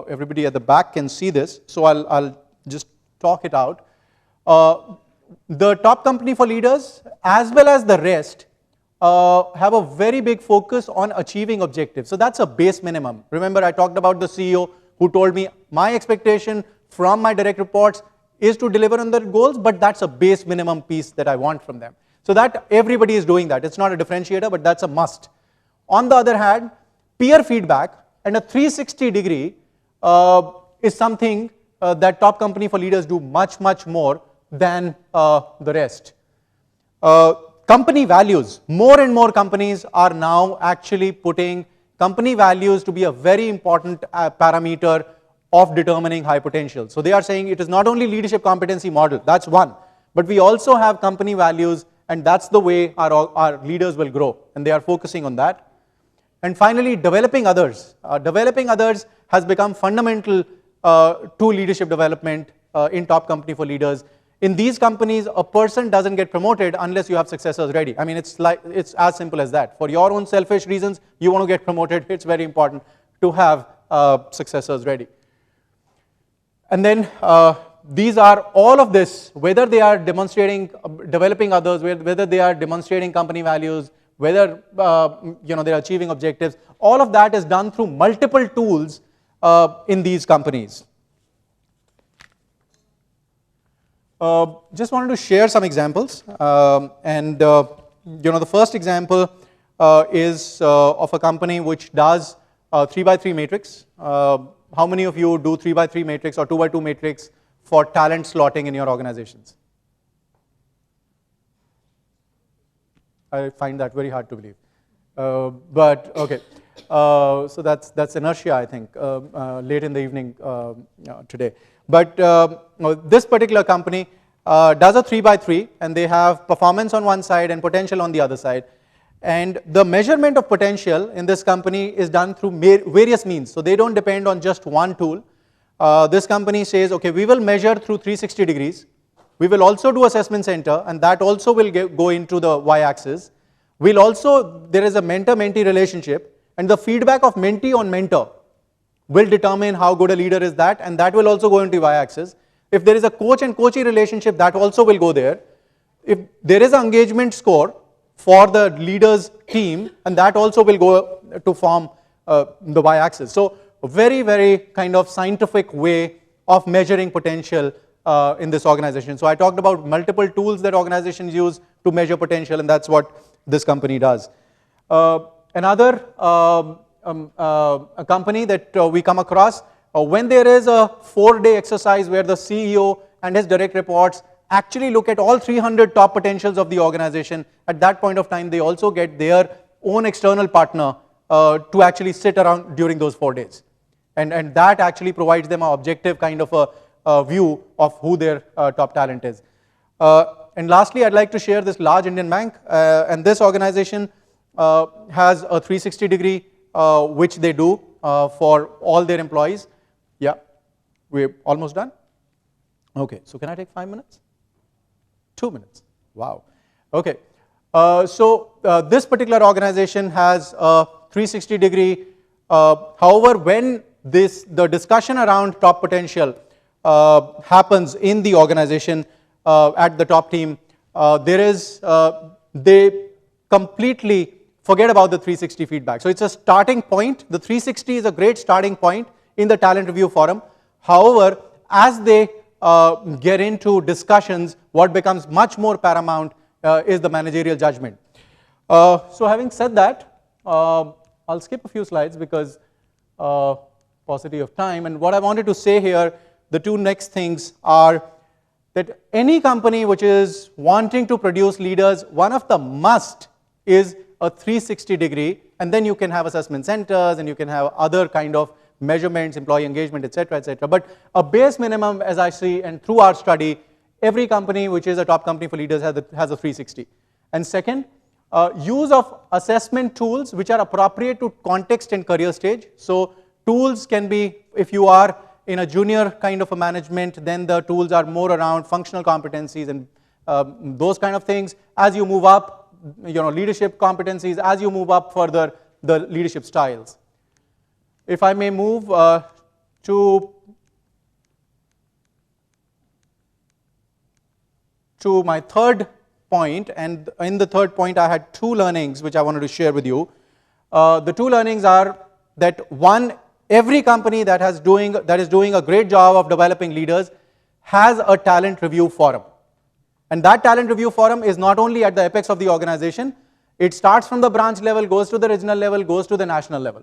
everybody at the back can see this, so I'll just talk it out. The Top Company for Leaders, as well as the rest, have a very big focus on achieving objectives. So that's a base minimum. Remember, I talked about the CEO who told me my expectation from my direct reports is to deliver on their goals, but that's a base minimum piece that I want from them. So that everybody is doing that. It's not a differentiator, but that's a must. On the other hand, peer feedback and a 360 degree is something that top company for leaders do much, much more than the rest. Company values. More and more companies are now actually putting company values to be a very important parameter of determining high potential. So they are saying it is not only leadership competency model, that's one, but we also have company values, and that's the way our leaders will grow, and they are focusing on that. And finally, developing others. Developing others has become fundamental to leadership development in top company for leaders. In these companies, a person doesn't get promoted unless you have successors ready. I mean, it's as simple as that. For your own selfish reasons, you want to get promoted, it's very important to have successors ready. And then these are all of this, whether they are demonstrating, developing others, whether they are demonstrating company values, whether they're achieving objectives, all of that is done through multiple tools in these companies. Just wanted to share some examples, the first example is of a company which does 3x3 matrix. How many of you do 3x3 matrix or 2x2 matrix for talent slotting in your organizations? I find that very hard to believe, but okay. So that's inertia, I think, late in the evening today. But this particular company does a 3x3, and they have performance on one side and potential on the other side. And the measurement of potential in this company is done through various means. So they don't depend on just one tool. This company says, okay, we will measure through 360 degrees. We will also do assessment center, and that also will go into the y-axis. There is a mentor-mentee relationship, and the feedback of mentee on mentor will determine how good a leader is that, and that will also go into y-axis. If there is a coach and coachee relationship, that also will go there. If there is an engagement score for the leader's team, and that also will go to form the y-axis. So a very, very kind of scientific way of measuring potential in this organization. So I talked about multiple tools that organizations use to measure potential, and that's what this company does. Another a company that we come across, when there is a 4-day exercise where the CEO and his direct reports actually look at all 300 top potentials of the organization, at that point of time they also get their own external partner to actually sit around during those 4 days. And that actually provides them an objective kind of a view of who their top talent is. And lastly, I'd like to share this large Indian bank, and this organization has a 360 degree which they do for all their employees. Yeah, we're almost done. Okay, so can I take 5 minutes? 2 minutes. Wow. Okay. This particular organization has a 360 degree. However, when the discussion around top potential happens in the organization at the top team, they completely forget about the 360 feedback. So it's a starting point. The 360 is a great starting point in the talent review forum. However, as they get into discussions, what becomes much more paramount is the managerial judgment. So having said that, I'll skip a few slides because paucity of time. And what I wanted to say here, the two next things are that any company which is wanting to produce leaders, one of the must is a 360 degree, and then you can have assessment centers and you can have other kind of measurements, employee engagement, etc., etc. But a base minimum, as I see, and through our study, every company which is a top company for leaders has a 360. And second, use of assessment tools which are appropriate to context and career stage. So tools can be, if you are in a junior kind of a management, then the tools are more around functional competencies and those kind of things. As you move up, leadership competencies, as you move up further, the leadership styles. If I may move to my third point, and in the third point I had two learnings which I wanted to share with you. The two learnings are that one, every company that is doing a great job of developing leaders has a talent review forum. And that talent review forum is not only at the apex of the organization, it starts from the branch level, goes to the regional level, goes to the national level.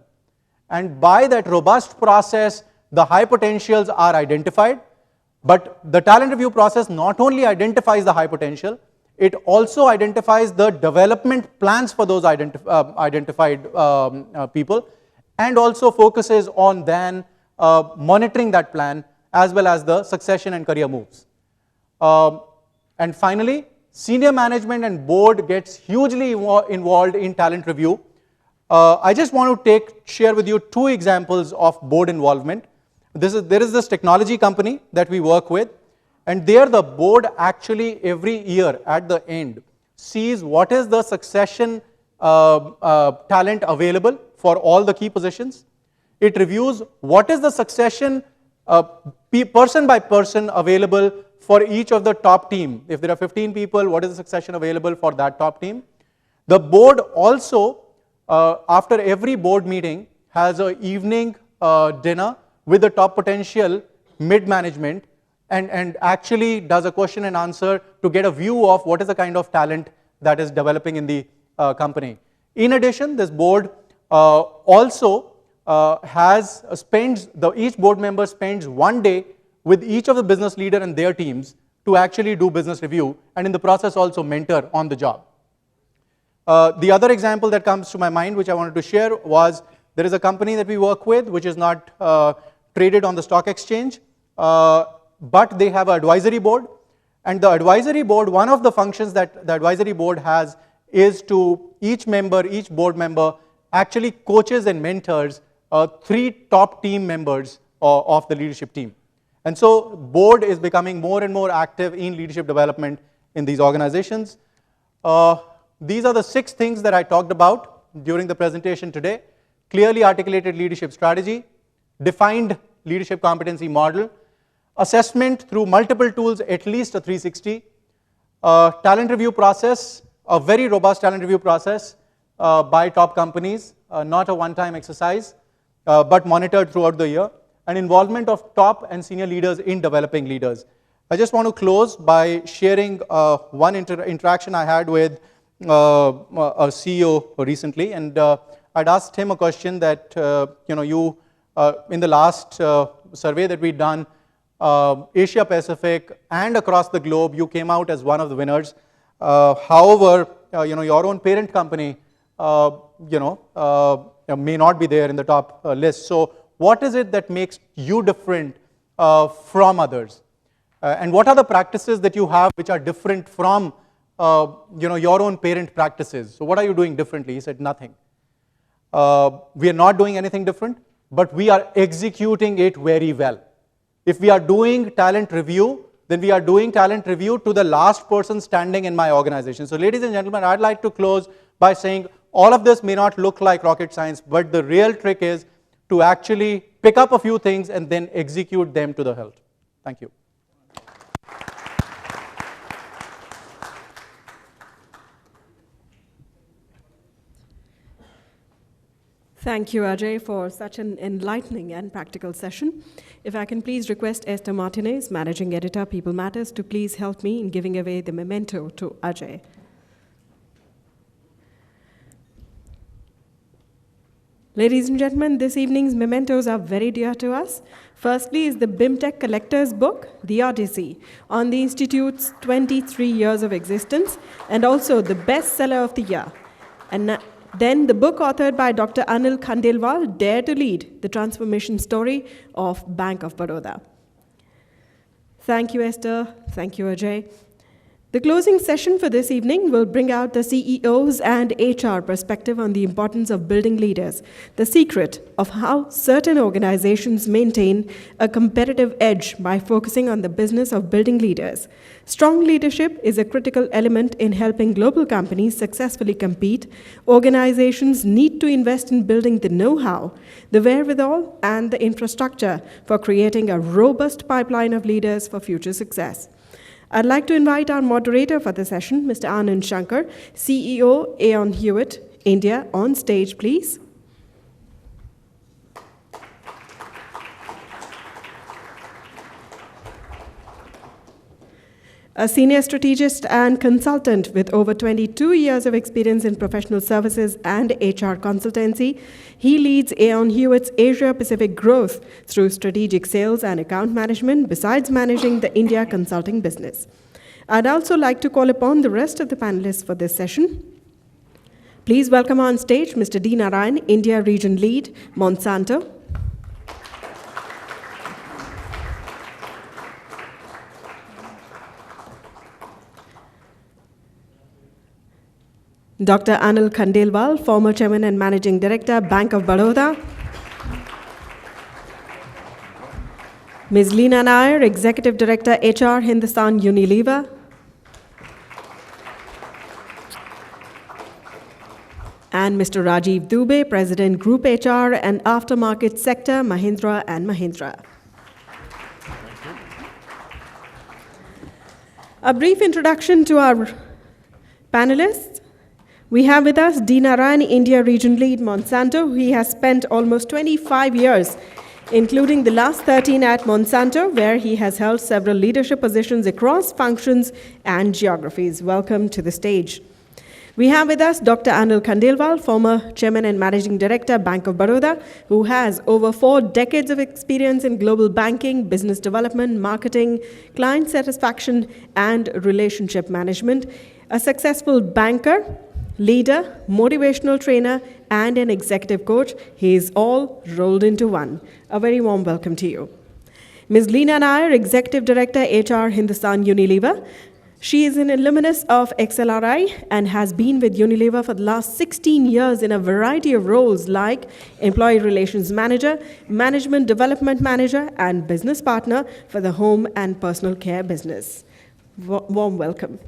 And by that robust process, the high potentials are identified. But the talent review process not only identifies the high potential, it also identifies the development plans for those identified people, and also focuses on then monitoring that plan as well as the succession and career moves. And finally, senior management and board gets hugely involved in talent review. I just want to share with you two examples of board involvement. There is this technology company that we work with, and there the board actually every year at the end sees what is the succession talent available for all the key positions. It reviews what is the succession person by person available for each of the top team. If there are 15 people, what is the succession available for that top team? The board also, after every board meeting, has an evening dinner with the top potential mid-management, and actually does a question and answer to get a view of what is the kind of talent that is developing in the company. In addition, this board also each board member spends one day with each of the business leader and their teams to actually do business review, and in the process also mentor on the job. The other example that comes to my mind, which I wanted to share, was there is a company that we work with which is not traded on the stock exchange, but they have an advisory board. And the advisory board, one of the functions that the advisory board has is to each board member actually coaches and mentors 3 top team members of the leadership team. And so board is becoming more and more active in leadership development in these organizations. These are the 6 things that I talked about during the presentation today. Clearly articulated leadership strategy, defined leadership competency model, assessment through multiple tools, at least a 360, talent review process, a very robust talent review process by top companies, not a one-time exercise, but monitored throughout the year, and involvement of top and senior leaders in developing leaders. I just want to close by sharing one interaction I had with a CEO recently, and I'd asked him a question that, in the last survey that we'd done, Asia Pacific and across the globe, you came out as one of the winners. However, your own parent company, may not be there in the top list. So what is it that makes you different from others? And what are the practices that you have which are different from your own parent practices? So what are you doing differently? He said, nothing. We are not doing anything different, but we are executing it very well. If we are doing talent review, then we are doing talent review to the last person standing in my organization. So ladies and gentlemen, I'd like to close by saying all of this may not look like rocket science, but the real trick is to actually pick up a few things and then execute them to the hilt. Thank you. Thank you, Ajay, for such an enlightening and practical session. If I can please request Esther Martinez, Managing Editor, People Matters, to please help me in giving away the memento to Ajay. Ladies and gentlemen, this evening's mementos are very dear to us. Firstly is the BIMTech Collector's Book, The Odyssey, on the Institute's 23 years of existence, and also the bestseller of the year. And then the book authored by Dr. Anil Khandelwal, Dare to Lead, the transformation story of Bank of Baroda. Thank you, Esther. Thank you, Ajay. The closing session for this evening will bring out the CEO's and HR perspective on the importance of building leaders, the secret of how certain organizations maintain a competitive edge by focusing on the business of building leaders. Strong leadership is a critical element in helping global companies successfully compete. Organizations need to invest in building the know-how, the wherewithal, and the infrastructure for creating a robust pipeline of leaders for future success. I'd like to invite our moderator for the session, Mr. Anand Shankar, CEO, Aon Hewitt, India, on stage, please. A senior strategist and consultant with over 22 years of experience in professional services and HR consultancy, he leads Aon Hewitt's Asia Pacific growth through strategic sales and account management, besides managing the India consulting business. I'd also like to call upon the rest of the panelists for this session. Please welcome on stage Mr. D. Narayan, India Region Lead, Monsanto. Dr. Anil Khandelwal, former Chairman and Managing Director, Bank of Baroda. Ms. Leena Nair, Executive Director, HR, Hindustan Unilever. And Mr. Rajiv Dubey, President, Group HR and Aftermarket Sector, Mahindra & Mahindra. A brief introduction to our panelists. We have with us D. Narayan, India Region Lead, Monsanto. He has spent almost 25 years, including the last 13 at Monsanto, where he has held several leadership positions across functions and geographies. Welcome to the stage. We have with us Dr. Anil Khandelwal, former Chairman and Managing Director, Bank of Baroda, who has over 4 decades of experience in global banking, business development, marketing, client satisfaction, and relationship management. A successful banker, leader, motivational trainer, and an executive coach. He is all rolled into one. A very warm welcome to you. Ms. Leena Nair, Executive Director, HR, Hindustan Unilever. She is an alumnus of XLRI and has been with Unilever for the last 16 years in a variety of roles like Employee Relations Manager, Management Development Manager, and Business Partner for the Home and Personal Care business. Warm welcome.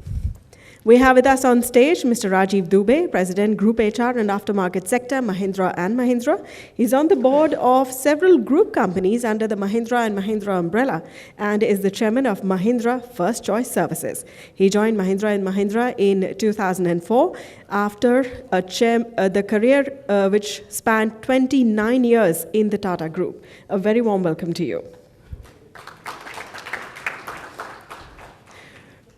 We have with us on stage Mr. Rajiv Dubey, President, Group HR and Aftermarket Sector, Mahindra & Mahindra. He's on the board of several group companies under the Mahindra & Mahindra umbrella and is the chairman of Mahindra First Choice Services. He joined Mahindra & Mahindra in 2004 after the career which spanned 29 years in the Tata Group. A very warm welcome to you.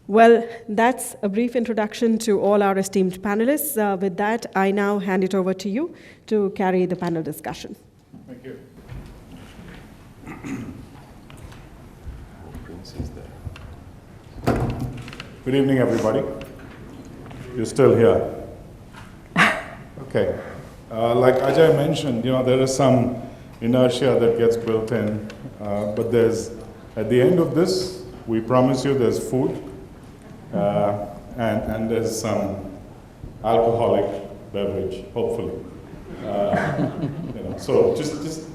Well, that's a brief introduction to all our esteemed panelists. With that, I now hand it over to you to carry the panel discussion. Thank you. Good evening, everybody. You're still here. Okay. Like Ajay mentioned, there is some inertia that gets built in, but at the end of this, we promise you there's food. And there's some alcoholic beverage, hopefully. So just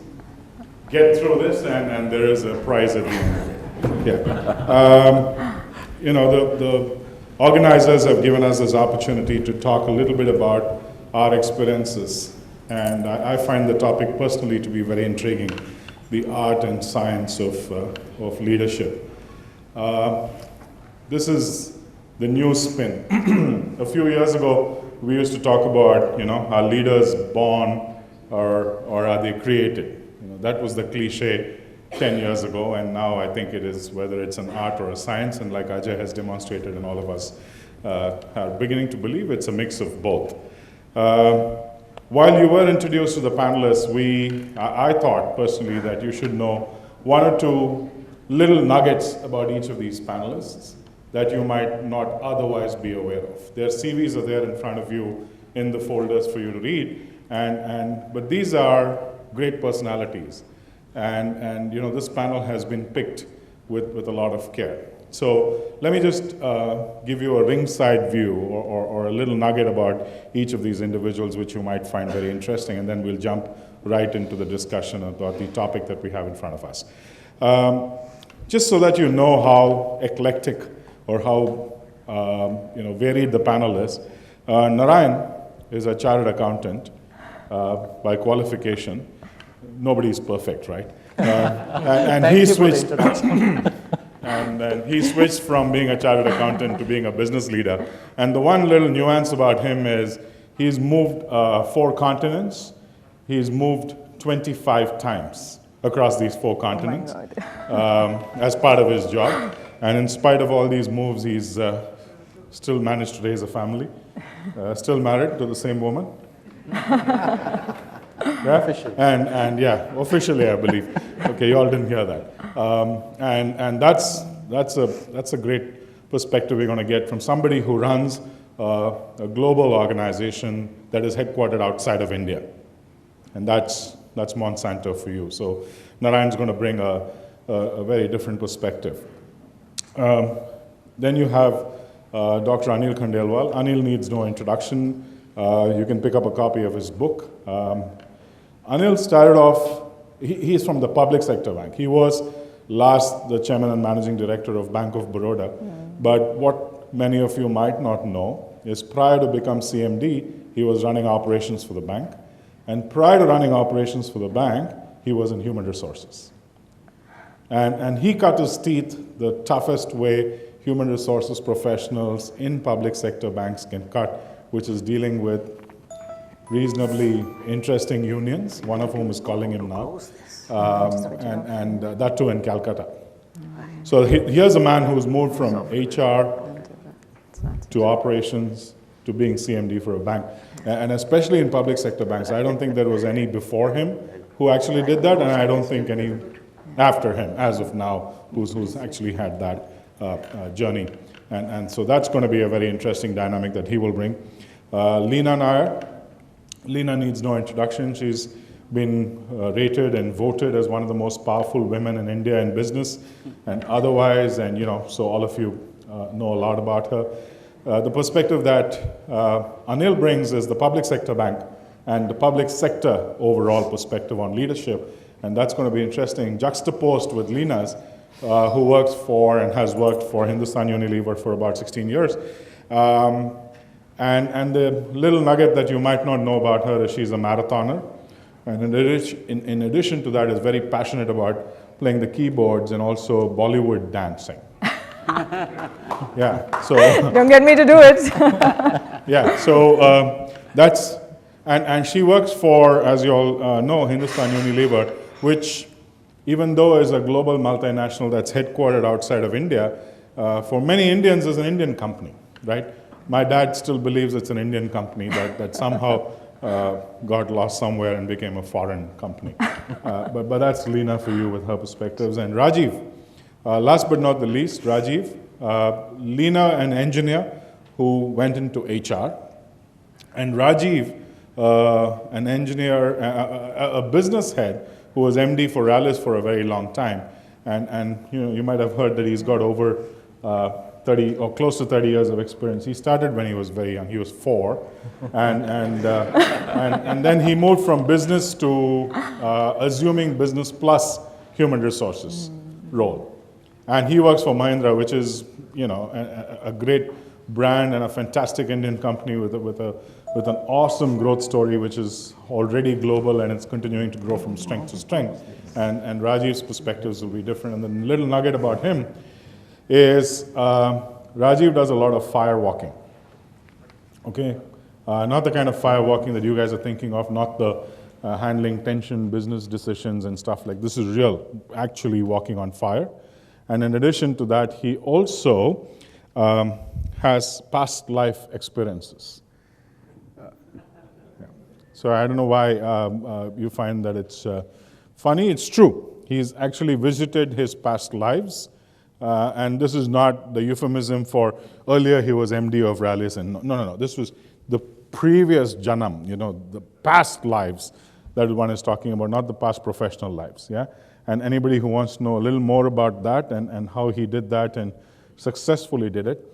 get through this, and there is a prize at the end. Yeah. The organizers have given us this opportunity to talk a little bit about our experiences, and I find the topic personally to be very intriguing: the art and science of leadership. This is the new spin. A few years ago, we used to talk about, are leaders born or are they created? That was the cliche 10 years ago, and now I think it is, whether it's an art or a science, and like Ajay has demonstrated, and all of us are beginning to believe it's a mix of both. While you were introduced to the panelists, I thought personally that you should know 1 or 2 little nuggets about each of these panelists that you might not otherwise be aware of. Their CVs are there in front of you in the folders for you to read, but these are great personalities, and this panel has been picked with a lot of care. So let me just give you a ringside view or a little nugget about each of these individuals, which you might find very interesting, and then we'll jump right into the discussion about the topic that we have in front of us. Just so that you know how eclectic or how varied the panel is. Narayan is a chartered accountant by qualification. Nobody's perfect, right? And he switched. And he switched from being a chartered accountant to being a business leader. And the one little nuance about him is he's moved 4 continents. He's moved 25 times across these 4 continents as part of his job. And in spite of all these moves, he's still managed to raise a family, still married to the same woman. Yeah? Officially. And yeah, officially, I believe. Okay, you all didn't hear that. And that's a great perspective we're going to get from somebody who runs a global organization that is headquartered outside of India. And that's Monsanto for you. So Narayan's going to bring a very different perspective. Then you have Dr. Anil Khandelwal. Anil needs no introduction. You can pick up a copy of his book. Anil started off, he's from the public sector bank. He was last the chairman and managing director of Bank of Baroda. But what many of you might not know is prior to become CMD, he was running operations for the bank. And prior to running operations for the bank, he was in human resources. And he cut his teeth the toughest way human resources professionals in public sector banks can cut, which is dealing with reasonably interesting unions, one of whom is calling him now, and that too in Calcutta. So here's a man who's moved from HR to operations to being CMD for a bank. And especially in public sector banks, I don't think there was any before him who actually did that, and I don't think any after him, as of now, who's actually had that journey. And so that's going to be a very interesting dynamic that he will bring. Leena Nair. Leena needs no introduction. She's been rated and voted as one of the most powerful women in India in business and otherwise, and so all of you know a lot about her. The perspective that Anil brings is the public sector bank and the public sector overall perspective on leadership, and that's going to be interesting, juxtaposed with Leena's, who works for and has worked for Hindustan Unilever for about 16 years. And the little nugget that you might not know about her is she's a marathoner, and in addition to that is very passionate about playing the keyboards and also Bollywood dancing. Yeah, so Don't get me to do it. yeah, so that's, and she works for, as you all know, Hindustan Unilever, which even though is a global multinational that's headquartered outside of India, for many Indians is an Indian company, right? My dad still believes it's an Indian company that somehow got lost somewhere and became a foreign company. But that's Leena for you with her perspectives. And Rajiv, last but not the least, Rajiv. Leena, an engineer who went into HR. And Rajiv, an engineer, a business head who was MD for Rallis for a very long time. And you might have heard that he's got over 30 or close to 30 years of experience. He started when he was very young. He was 4, and then he moved from business to assuming business plus human resources role. And he works for Mahindra, which is a great brand and a fantastic Indian company with an awesome growth story, which is already global and it's continuing to grow from strength to strength. And Rajiv's perspectives will be different. And the little nugget about him is Rajiv does a lot of fire walking, okay? Not the kind of fire walking that you guys are thinking of, not the handling tension, business decisions and stuff like this. Is real, actually walking on fire. And in addition to that, he also has past life experiences. So I don't know why you find that it's funny. It's true. He's actually visited his past lives. And this is not the euphemism for earlier he was MD of Rallis. And no. This was the previous janam, the past lives that one is talking about, not the past professional lives. Yeah. And anybody who wants to know a little more about that and how he did that and successfully did it,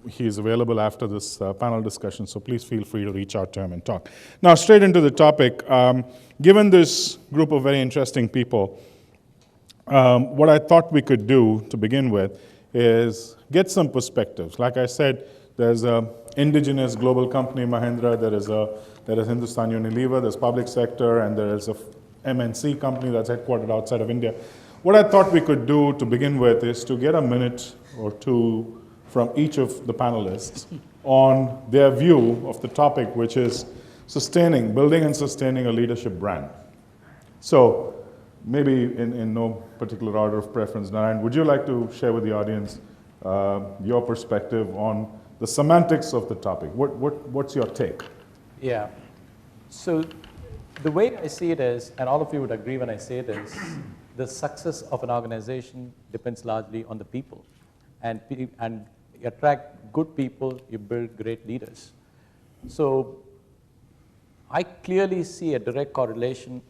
he is available after this panel discussion. So please feel free to reach out to him and talk. Now, straight into the topic. Given this group of very interesting people, what I thought we could do to begin with is get some perspectives. Like I said, there's an indigenous global company, Mahindra, there is Hindustan Unilever, there's public sector, and there is a MNC company that's headquartered outside of India. What I thought we could do to begin with is to get a minute or two from each of the panelists on their view of the topic, which is building and sustaining a leadership brand. So, maybe in no particular order of preference, Narayan, would you like to share with the audience your perspective on the semantics of the topic? What's your take? Yeah. So the way I see it is, and all of you would agree when I say this, the success of an organization depends largely on the people. And you attract good people, you build great leaders. So I clearly see a direct correlation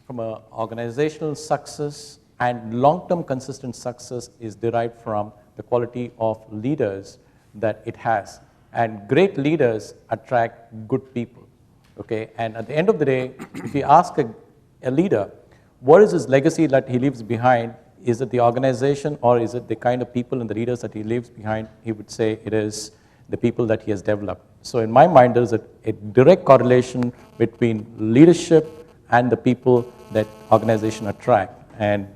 from an organizational success, and long-term consistent success is derived from the quality of leaders that it has. And great leaders attract good people, okay? And at the end of the day, if you ask a leader, what is his legacy that he leaves behind? Is it the organization, or is it the kind of people and the leaders that he leaves behind? He would say it is the people that he has developed. So in my mind, there is a direct correlation between leadership and the people that organization attract. And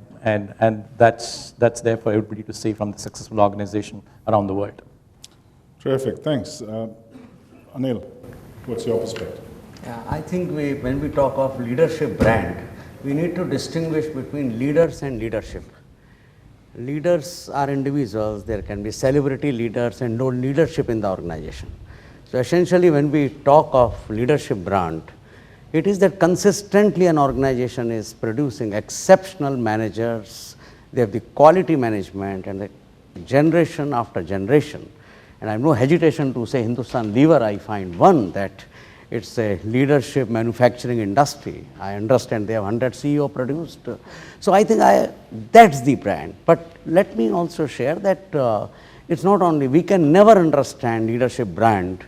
that's there for everybody to see from the successful organization around the world. Terrific, thanks. Anil, what's your perspective? Yeah, I think when we talk of leadership brand, we need to distinguish between leaders and leadership. Leaders are individuals. There can be celebrity leaders and no leadership in the organization. So essentially, when we talk of leadership brand, it is that consistently an organization is producing exceptional managers. They have the quality management, and the generation after generation. And I have no hesitation to say Hindustan Lever, I find one that it's a leadership manufacturing industry. I understand they have 100 CEO produced. So I think that's the brand. But let me also share that it's not only, we can never understand leadership brand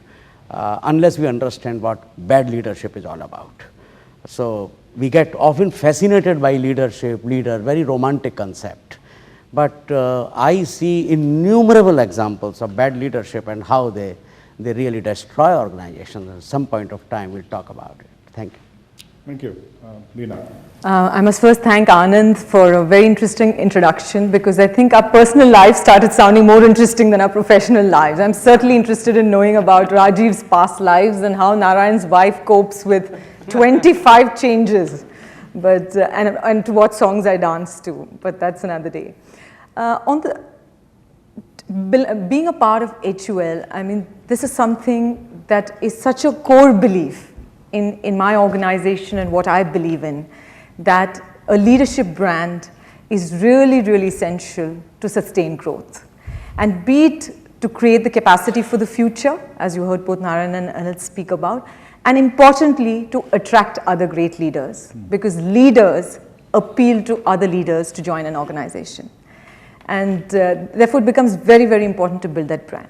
unless we understand what bad leadership is all about. So we get often fascinated by leadership, leader, very romantic concept. But I see innumerable examples of bad leadership and how they really destroy organizations. At some point of time, we'll talk about it. Thank you. Thank you. Leena. I must first thank Anand for a very interesting introduction, because I think our personal lives started sounding more interesting than our professional lives. I'm certainly interested in knowing about Rajiv's past lives and how Narayan's wife copes with 25 changes, but and to what songs I dance to, but that's another day. Being a part of HUL, I mean, this is something that is such a core belief in my organization and what I believe in, that a leadership brand is really, really essential to sustain growth. And be it to create the capacity for the future, as you heard both Narayan and Anil speak about, and importantly, to attract other great leaders, because leaders appeal to other leaders to join an organization. And therefore, it becomes very, very important to build that brand.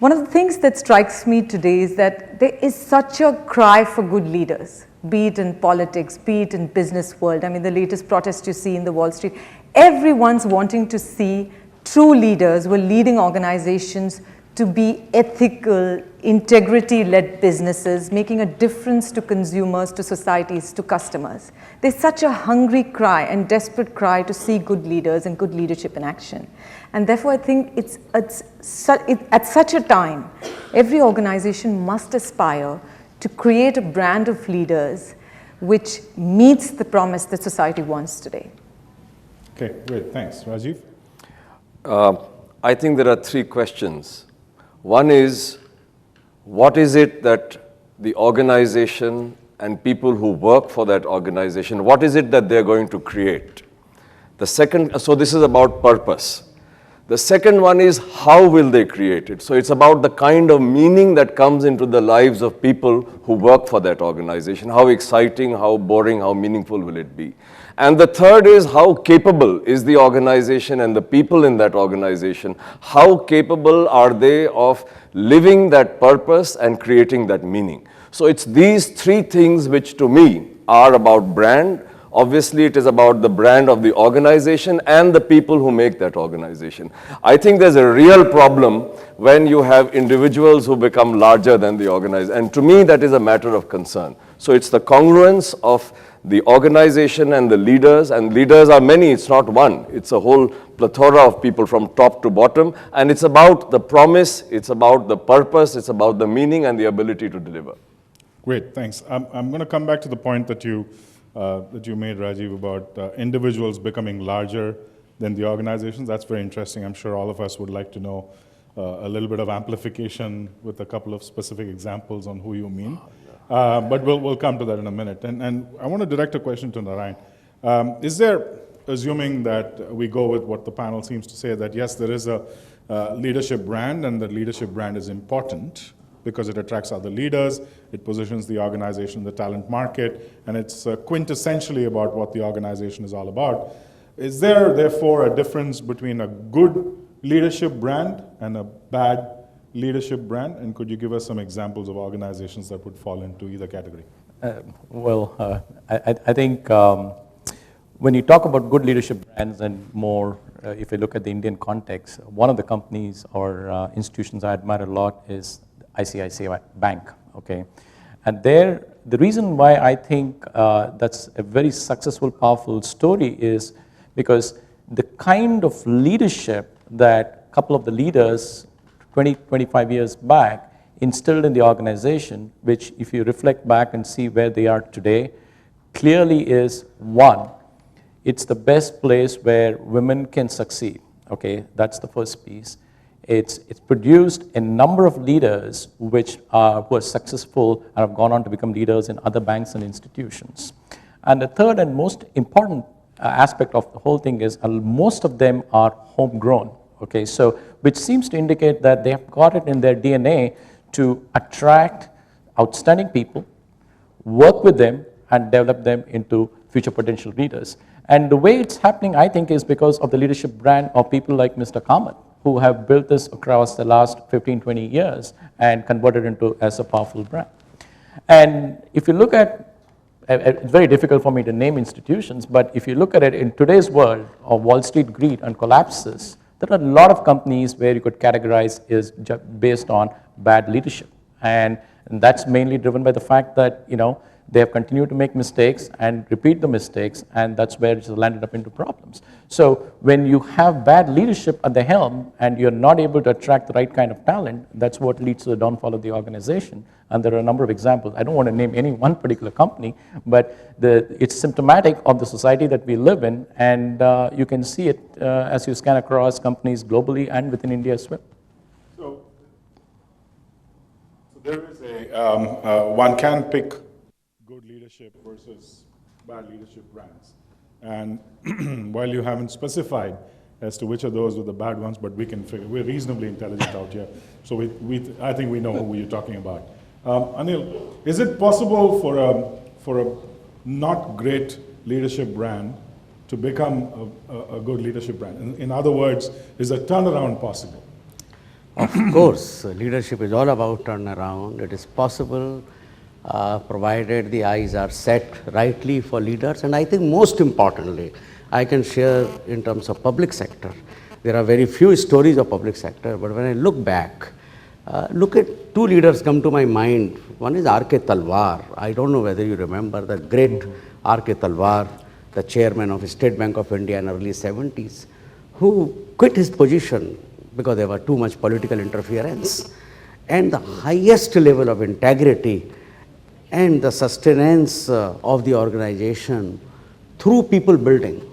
One of the things that strikes me today is that there is such a cry for good leaders, be it in politics, be it in business world. I mean, the latest protest you see in the Wall Street, everyone's wanting to see true leaders who are leading organizations to be ethical, integrity-led businesses, making a difference to consumers, to societies, to customers. There's such a hungry cry and desperate cry to see good leaders and good leadership in action. And therefore, I think at such a time, every organization must aspire to create a brand of leaders which meets the promise that society wants today. Okay, great, thanks. Rajiv? I think there are three questions. One is, what is it that the organization and people who work for that organization, what is it that they're going to create? The second, so this is about purpose. The second one is, how will they create it? So it's about the kind of meaning that comes into the lives of people who work for that organization. How exciting, how boring, how meaningful will it be? And the third is, how capable is the organization and the people in that organization? How capable are they of living that purpose and creating that meaning? So it's these three things which to me are about brand. Obviously, it is about the brand of the organization and the people who make that organization. I think there's a real problem when you have individuals who become larger than the organization. And to me, that is a matter of concern. So it's the congruence of the organization and the leaders, and leaders are many, it's not one. It's a whole plethora of people from top to bottom, and it's about the promise, it's about the purpose, it's about the meaning and the ability to deliver. Great, thanks. I'm going to come back to the point that you that you made, Rajiv, about individuals becoming larger than the organizations. That's very interesting. I'm sure all of us would like to know a little bit of amplification with a couple of specific examples on who you mean. But we'll come to that in a minute. And I want to direct a question to Narayan. Is there, assuming that we go with what the panel seems to say, that yes, there is a leadership brand, and the leadership brand is important because it attracts other leaders, it positions the organization in the talent market, and it's quintessentially about what the organization is all about. Is there, therefore, a difference between a good leadership brand and a bad leadership brand? And could you give us some examples of organizations that would fall into either category? I think when you talk about good leadership brands and more, if you look at the Indian context, one of the companies or institutions I admire a lot is ICICI Bank, okay? And there, the reason why I think that's a very successful, powerful story is because the kind of leadership that a couple of the leaders 20, 25 years back instilled in the organization, which if you reflect back and see where they are today, clearly is one, it's the best place where women can succeed, okay? That's the first piece. It's produced a number of leaders who are successful and have gone on to become leaders in other banks and institutions. And the third and most important aspect of the whole thing is most of them are homegrown, okay? So, which seems to indicate that they have got it in their DNA to attract outstanding people, work with them, and develop them into future potential leaders. And the way it's happening, I think, is because of the leadership brand of people like Mr. Kamath, who have built this across the last 15, 20 years and converted into as a powerful brand. And if you look at, it's very difficult for me to name institutions, but if you look at it in today's world of Wall Street greed and collapses, there are a lot of companies where you could categorize is based on bad leadership. And that's mainly driven by the fact that, you know, they have continued to make mistakes and repeat the mistakes, and that's where it's landed up into problems. So when you have bad leadership at the helm and you're not able to attract the right kind of talent, that's what leads to the downfall of the organization. And there are a number of examples. I don't want to name any one particular company, but it's symptomatic of the society that we live in, and you can see it as you scan across companies globally and within India as well. So there is one can pick good leadership versus bad leadership brands. And while you haven't specified as to which of those were the bad ones, but we can figure, we're reasonably intelligent out here, so I think we know who you're talking about. Anil, is it possible for a not great leadership brand to become a good leadership brand? In other words, is a turnaround possible? Of course, leadership is all about turnaround. It is possible, provided the eyes are set rightly for leaders. And I think most importantly, I can share in terms of public sector. There are very few stories of public sector, but when I look back, look at two leaders come to my mind. One is R.K. Talwar. I don't know whether you remember the great R.K. Talwar, the chairman of State Bank of India in early 70s, who quit his position because there was too much political interference. And the highest level of integrity and the sustenance of the organization through people building.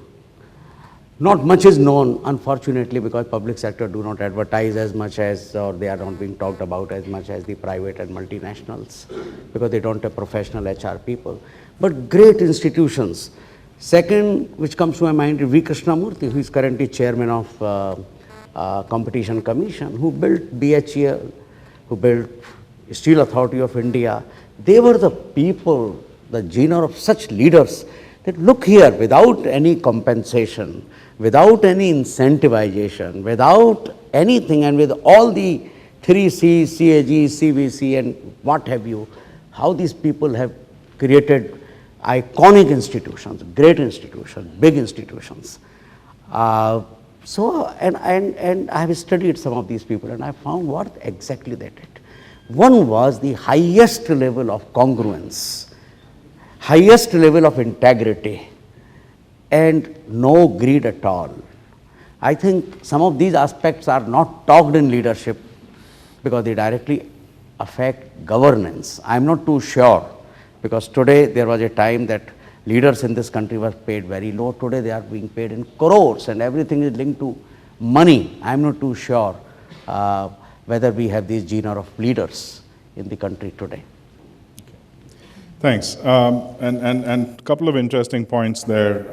Not much is known, unfortunately, because public sector do not advertise as much as, or they are not being talked about as much as the private and multinationals, because they don't have professional HR people. But great institutions. Second, which comes to my mind, is V. Krishnamurthy, who is currently chairman of Competition Commission, who built BHEL, who built Steel Authority of India. They were the people, the genre of such leaders that look here, without any compensation, without any incentivization, without anything, and with all the 3 C's, CAG, CVC and what have you, how these people have created iconic institutions, great institutions, big institutions. And I have studied some of these people, and I found what exactly they did. One was the highest level of congruence, highest level of integrity, and no greed at all. I think some of these aspects are not talked in leadership because they directly affect governance. I am not too sure, because today there was a time that leaders in this country were paid very low. Today they are being paid in crores, and everything is linked to money. I am not too sure whether we have this genre of leaders in the country today. Thanks. And a couple of interesting points there,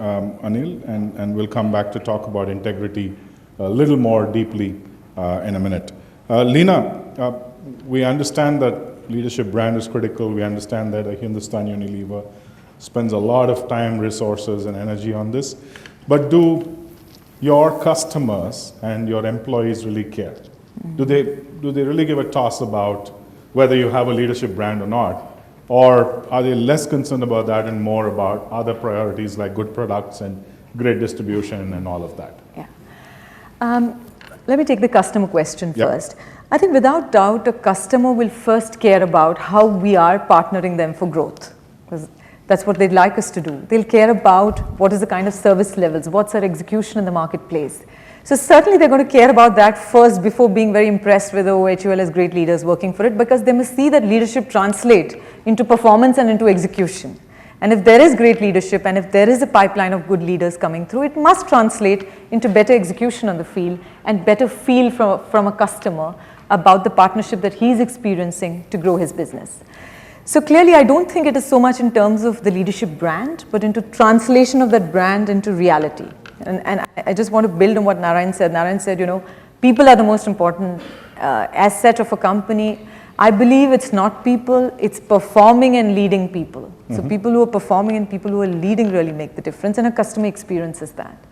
Anil, and we'll come back to talk about integrity a little more deeply in a minute. Leena, we understand that leadership brand is critical. We understand that Hindustan Unilever spends a lot of time, resources, and energy on this. But do your customers and your employees really care? Do they really give a toss about whether you have a leadership brand or not? Or are they less concerned about that and more about other priorities like good products and great distribution and all of that? Yeah. Let me take the customer question first. I think without doubt, a customer will first care about how we are partnering them for growth, because that's what they'd like us to do. They'll care about what is the kind of service levels, what's our execution in the marketplace. So certainly they're going to care about that first before being very impressed with HUL has great leaders working for it, because they must see that leadership translate into performance and into execution. And if there is great leadership and if there is a pipeline of good leaders coming through, it must translate into better execution on the field and better feel from a customer about the partnership that he's experiencing to grow his business. So clearly, I don't think it is so much in terms of the leadership brand, but into translation of that brand into reality. And I just want to build on what Narayan said. Narayan said, people are the most important asset of a company. I believe it's not people, it's performing and leading people. So people who are performing and people who are leading really make the difference, and a customer experiences that.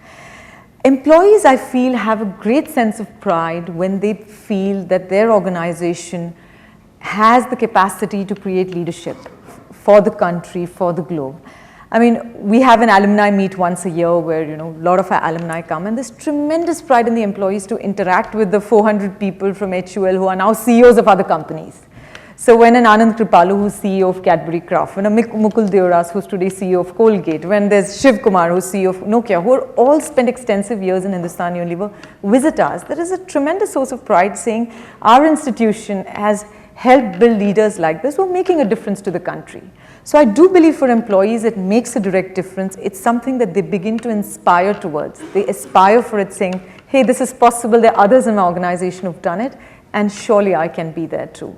Employees, I feel, have a great sense of pride when they feel that their organization has the capacity to create leadership for the country, for the globe. I mean, we have an alumni meet once a year where, a lot of our alumni come, and there's tremendous pride in the employees to interact with the 400 people from HUL who are now CEOs of other companies. So when an Anand Kripalu, who's CEO of Cadbury Craft, when a Mukul Deoras, who's today CEO of Colgate, when there's Shiv Kumar, who's CEO of Nokia, who are all spent extensive years in Hindustan Unilever, visit us, there is a tremendous source of pride saying our institution has helped build leaders like this who are making a difference to the country. So I do believe for employees it makes a direct difference. It's something that they begin to inspire towards. They aspire for it, saying, hey, this is possible, there are others in my organization who've done it, and surely I can be there too.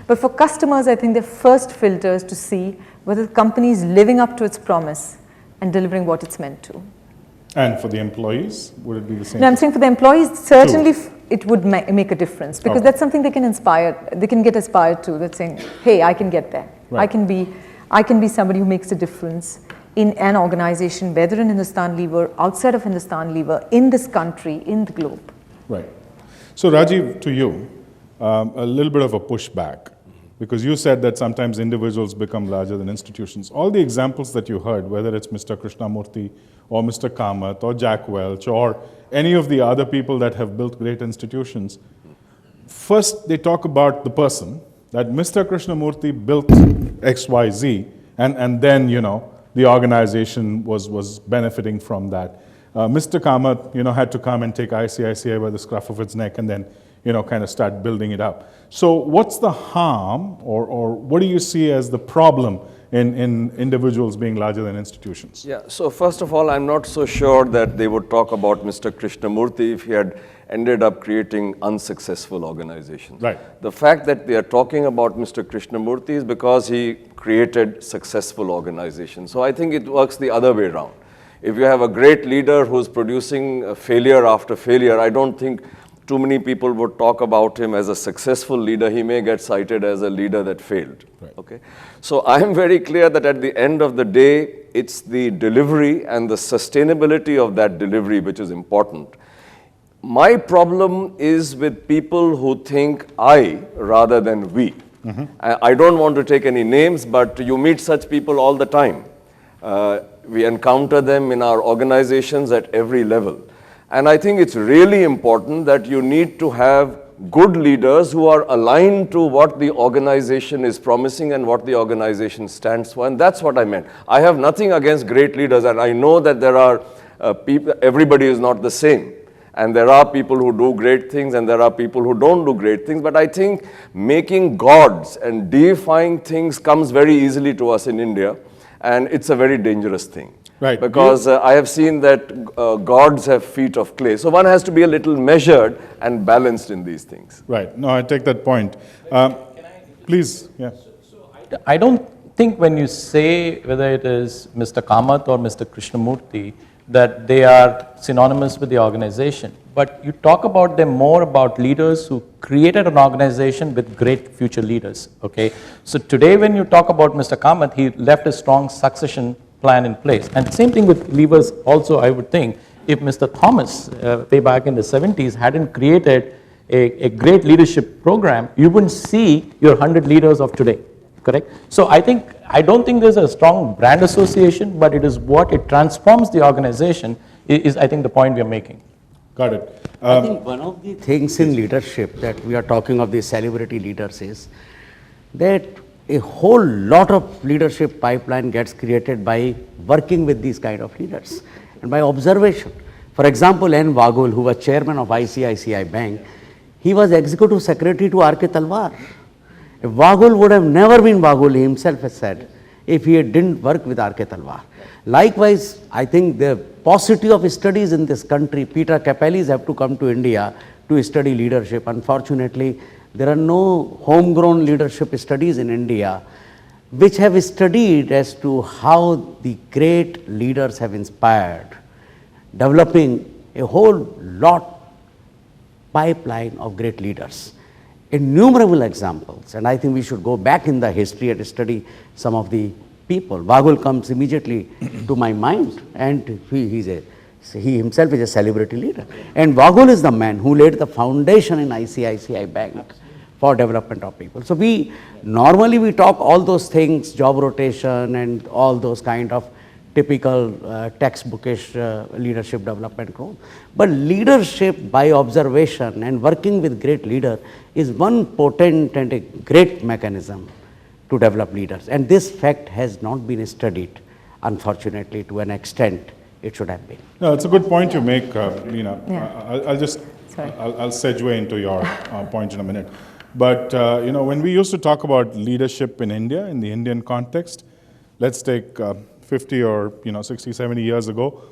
But for customers, I think their first filter is to see whether the company is living up to its promise and delivering what it's meant to. And for the employees, would it be the same? No, I'm saying for the employees, certainly it would make a difference, because that's something they can get inspired to. That's saying, hey, I can get there. Right. I can be somebody who makes a difference in an organization, whether in Hindustan Lever, outside of Hindustan Lever, in this country, in the globe. Right. So Rajiv, to you, a little bit of a pushback, because you said that sometimes individuals become larger than institutions. All the examples that you heard, whether it's Mr. Krishnamurthy or Mr. Kamath or Jack Welch or any of the other people that have built great institutions, first they talk about the person, that Mr. Krishnamurthy built XYZ, and then, the organization was benefiting from that. Mr. Kamath, had to come and take ICICI by the scruff of its neck and then, kind of start building it up. So what's the harm, or what do you see as the problem in individuals being larger than institutions? Yeah, so first of all, I'm not so sure that they would talk about Mr. Krishnamurthy if he had ended up creating unsuccessful organizations. Right. The fact that they are talking about Mr. Krishnamurthy is because he created successful organizations. So I think it works the other way around. If you have a great leader who's producing failure after failure, I don't think too many people would talk about him as a successful leader. He may get cited as a leader that failed. Right. Okay? So I am very clear that at the end of the day, it's the delivery and the sustainability of that delivery which is important. My problem is with people who think I rather than we. I don't want to take any names, but you meet such people all the time. We encounter them in our organizations at every level. And I think it's really important that you need to have good leaders who are aligned to what the organization is promising and what the organization stands for. And that's what I meant. I have nothing against great leaders, and I know that there are people, everybody is not the same. And there are people who do great things and there are people who don't do great things. But I think making gods and deifying things comes very easily to us in India. and it's a very dangerous thing. Right. Because I have seen that gods have feet of clay. So one has to be a little measured and balanced in these things. Right. No, I take that point. Please, yeah. I don't think when you say whether it is Mr. Kamath or Mr. Krishnamurti, that they are synonymous with the organization. But you talk about them more about leaders who created an organization with great future leaders. Okay. So today when you talk about Mr. Kamath, he left a strong succession plan in place. And same thing with levers also, I would think, if Mr. Thomas, way back in the 70s, hadn't created a great leadership program, you wouldn't see your 100 leaders of today, correct? So I don't think there's a strong brand association, but it is what it transforms the organization is I think the point we are making. Got it. I think one of the things in leadership that we are talking of, these celebrity leaders, is that a whole lot of leadership pipeline gets created by working with these kind of leaders and by observation. For example, N. Vagul, who was chairman of ICICI Bank, he was executive secretary to R.K. Talwar. Vagul would have never been Vagul, he himself has said, if he didn't work with R.K. Talwar. Likewise, I think the paucity of studies in this country, Peter Capellis have to come to India to study leadership. Unfortunately, there are no homegrown leadership studies in India which have studied as to how the great leaders have inspired, developing a whole lot pipeline of great leaders. Innumerable examples, and I think we should go back in the history and study some of the people. Vagul comes immediately to my mind, and he himself is a celebrity leader. And Vagul is the man who laid the foundation in ICICI Bank for development of people. So we talk all those things, job rotation and all those kind of typical textbookish leadership development growth. But leadership by observation and working with great leader is one potent and a great mechanism to develop leaders. And this fact has not been studied, unfortunately, to an extent it should have been. No, it's a good point you make, Leena. Yeah. I'll segue into your point in a minute. But, when we used to talk about leadership in India, in the Indian context, let's take 50 or 60, 70 years ago,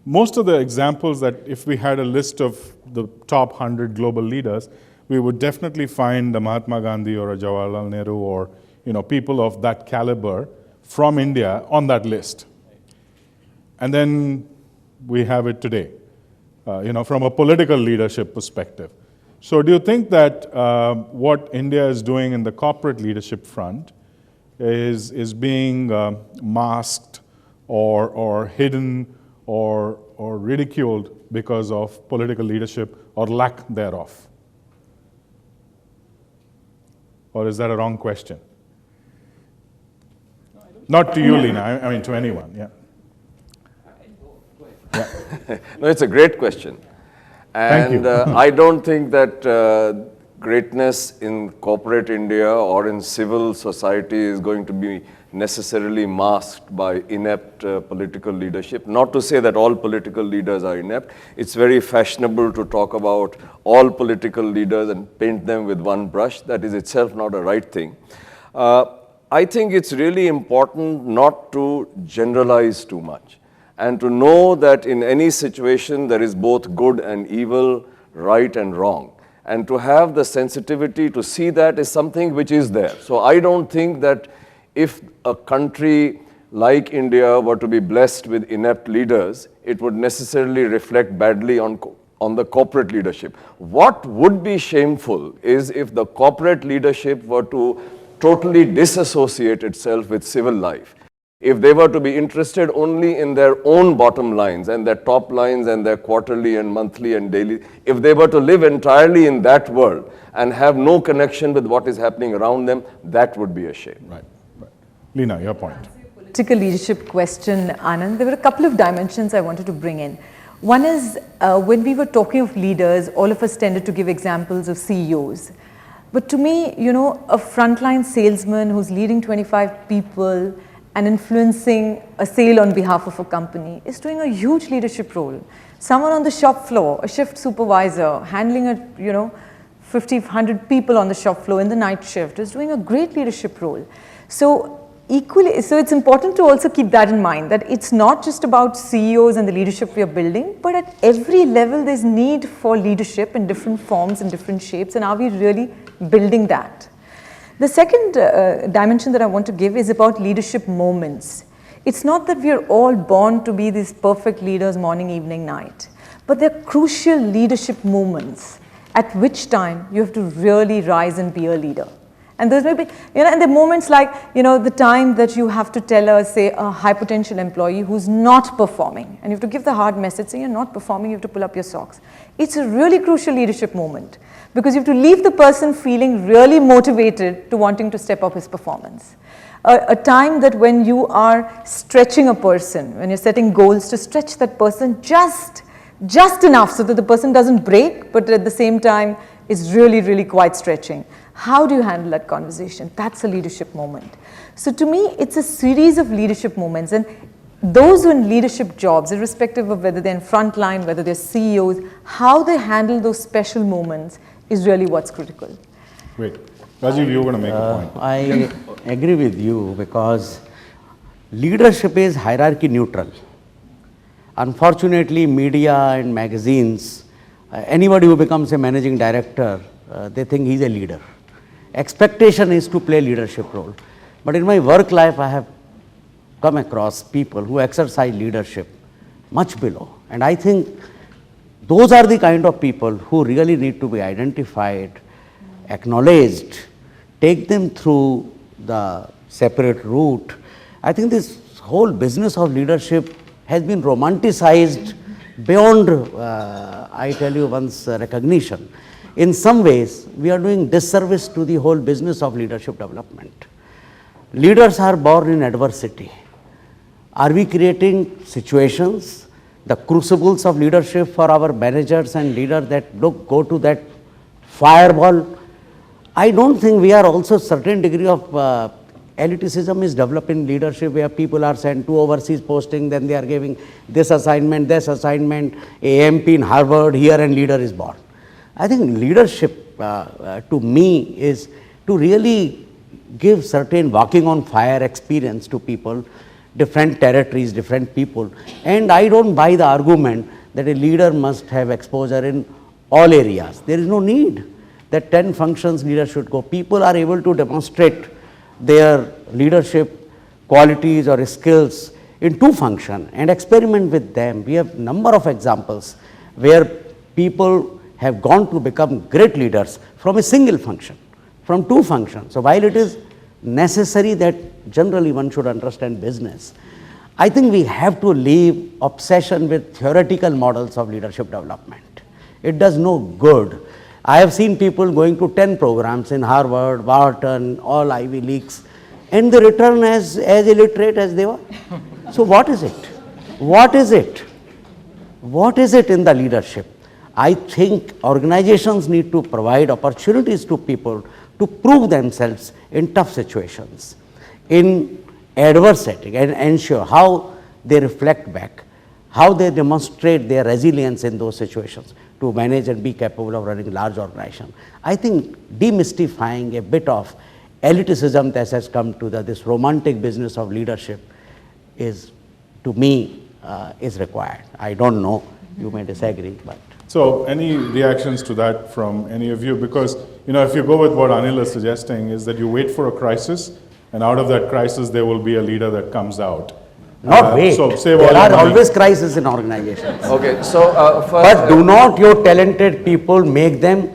most of the examples that if we had a list of the top 100 global leaders, we would definitely find a Mahatma Gandhi or a Jawaharlal Nehru or people of that caliber from India on that list. And then we have it today, from a political leadership perspective. So do you think that what India is doing in the corporate leadership front is being masked or hidden or ridiculed because of political leadership or lack thereof? Or is that a wrong question? Not to you, Leena, I mean to anyone, yeah. No, it's a great question. Thank And you. I don't think that greatness in corporate India or in civil society is going to be necessarily masked by inept political leadership. Not to say that all political leaders are inept. It's very fashionable to talk about all political leaders and paint them with one brush. That is itself not a right thing. I think it's really important not to generalize too much and to know that in any situation there is both good and evil, right and wrong. And to have the sensitivity to see that is something which is there. So I don't think that if a country like India were to be blessed with inept leaders, it would necessarily reflect badly on the corporate leadership. What would be shameful is if the corporate leadership were to totally disassociate itself with civil life. If they were to be interested only in their own bottom lines and their top lines and their quarterly and monthly and daily, if they were to live entirely in that world and have no connection with what is happening around them, that would be a shame. Right. Leena, your point. Political leadership question, Anand. There were a couple of dimensions I wanted to bring in. One is when we were talking of leaders, all of us tended to give examples of CEOs. But to me, a frontline salesman who's leading 25 people and influencing a sale on behalf of a company is doing a huge leadership role. Someone on the shop floor, a shift supervisor, handling 50, 100 people on the shop floor in the night shift is doing a great leadership role. So equally, so it's important to also keep that in mind, that it's not just about CEOs and the leadership we are building, but at every level there's need for leadership in different forms and different shapes, and are we really building that? The second dimension that I want to give is about leadership moments. It's not that we are all born to be these perfect leaders morning, evening, night, but they're crucial leadership moments at which time you have to really rise and be a leader. And those may be, and the moments like, the time that you have to tell say, a high potential employee who's not performing, and you have to give the hard message, saying you're not performing, you have to pull up your socks. It's a really crucial leadership moment, because you have to leave the person feeling really motivated to wanting to step up his performance. A time that when you are stretching a person, when you're setting goals to stretch that person just enough so that the person doesn't break, but at the same time is really, really quite stretching. How do you handle that conversation? That's a leadership moment. So to me, it's a series of leadership moments, and those who are in leadership jobs, irrespective of whether they're in frontline, whether they're CEOs, how they handle those special moments is really what's critical. Wait, Rajiv, you were going to make a point. I agree with you, because leadership is hierarchy neutral. Unfortunately, media and magazines, anybody who becomes a managing director, they think he's a leader. Expectation is to play leadership role. But in my work life, I have come across people who exercise leadership much below. And I think those are the kind of people who really need to be identified, acknowledged, take them through the separate route. I think this whole business of leadership has been romanticized beyond, I tell you, one's recognition. In some ways, we are doing disservice to the whole business of leadership development. Leaders are born in adversity. Are we creating situations, the crucibles of leadership for our managers and leaders that go to that fireball? I don't think we are also certain degree of elitism is developed in leadership, where people are sent to overseas posting, then they are giving this assignment, AMP in Harvard, here, and leader is born. I think leadership to me is to really give certain walking on fire experience to people, different territories, different people. And I don't buy the argument that a leader must have exposure in all areas. There is no need that 10 functions leader should go. People are able to demonstrate their leadership qualities or skills in 2 functions and experiment with them. We have number of examples where people have gone to become great leaders from a single function, from 2 functions. So while it is necessary that generally one should understand business, I think we have to leave obsession with theoretical models of leadership development. It does no good. I have seen people going to 10 programs in Harvard, Wharton, all Ivy Leagues, and they return as illiterate as they were. So what is it? What is it? What is it in the leadership? I think organizations need to provide opportunities to people to prove themselves in tough situations, in adverse setting, and ensure how they reflect back, how they demonstrate their resilience in those situations to manage and be capable of running large organizations. I think demystifying a bit of elitism that has come to this romantic business of leadership is, to me, is required. I don't know, you may disagree, but. So any reactions to that from any of you? Because, if you go with what Anil is suggesting, is that you wait for a crisis, and out of that crisis, there will be a leader that comes out. Not wait. So say there are always crises in organizations. Okay, so first, but do not your talented people make them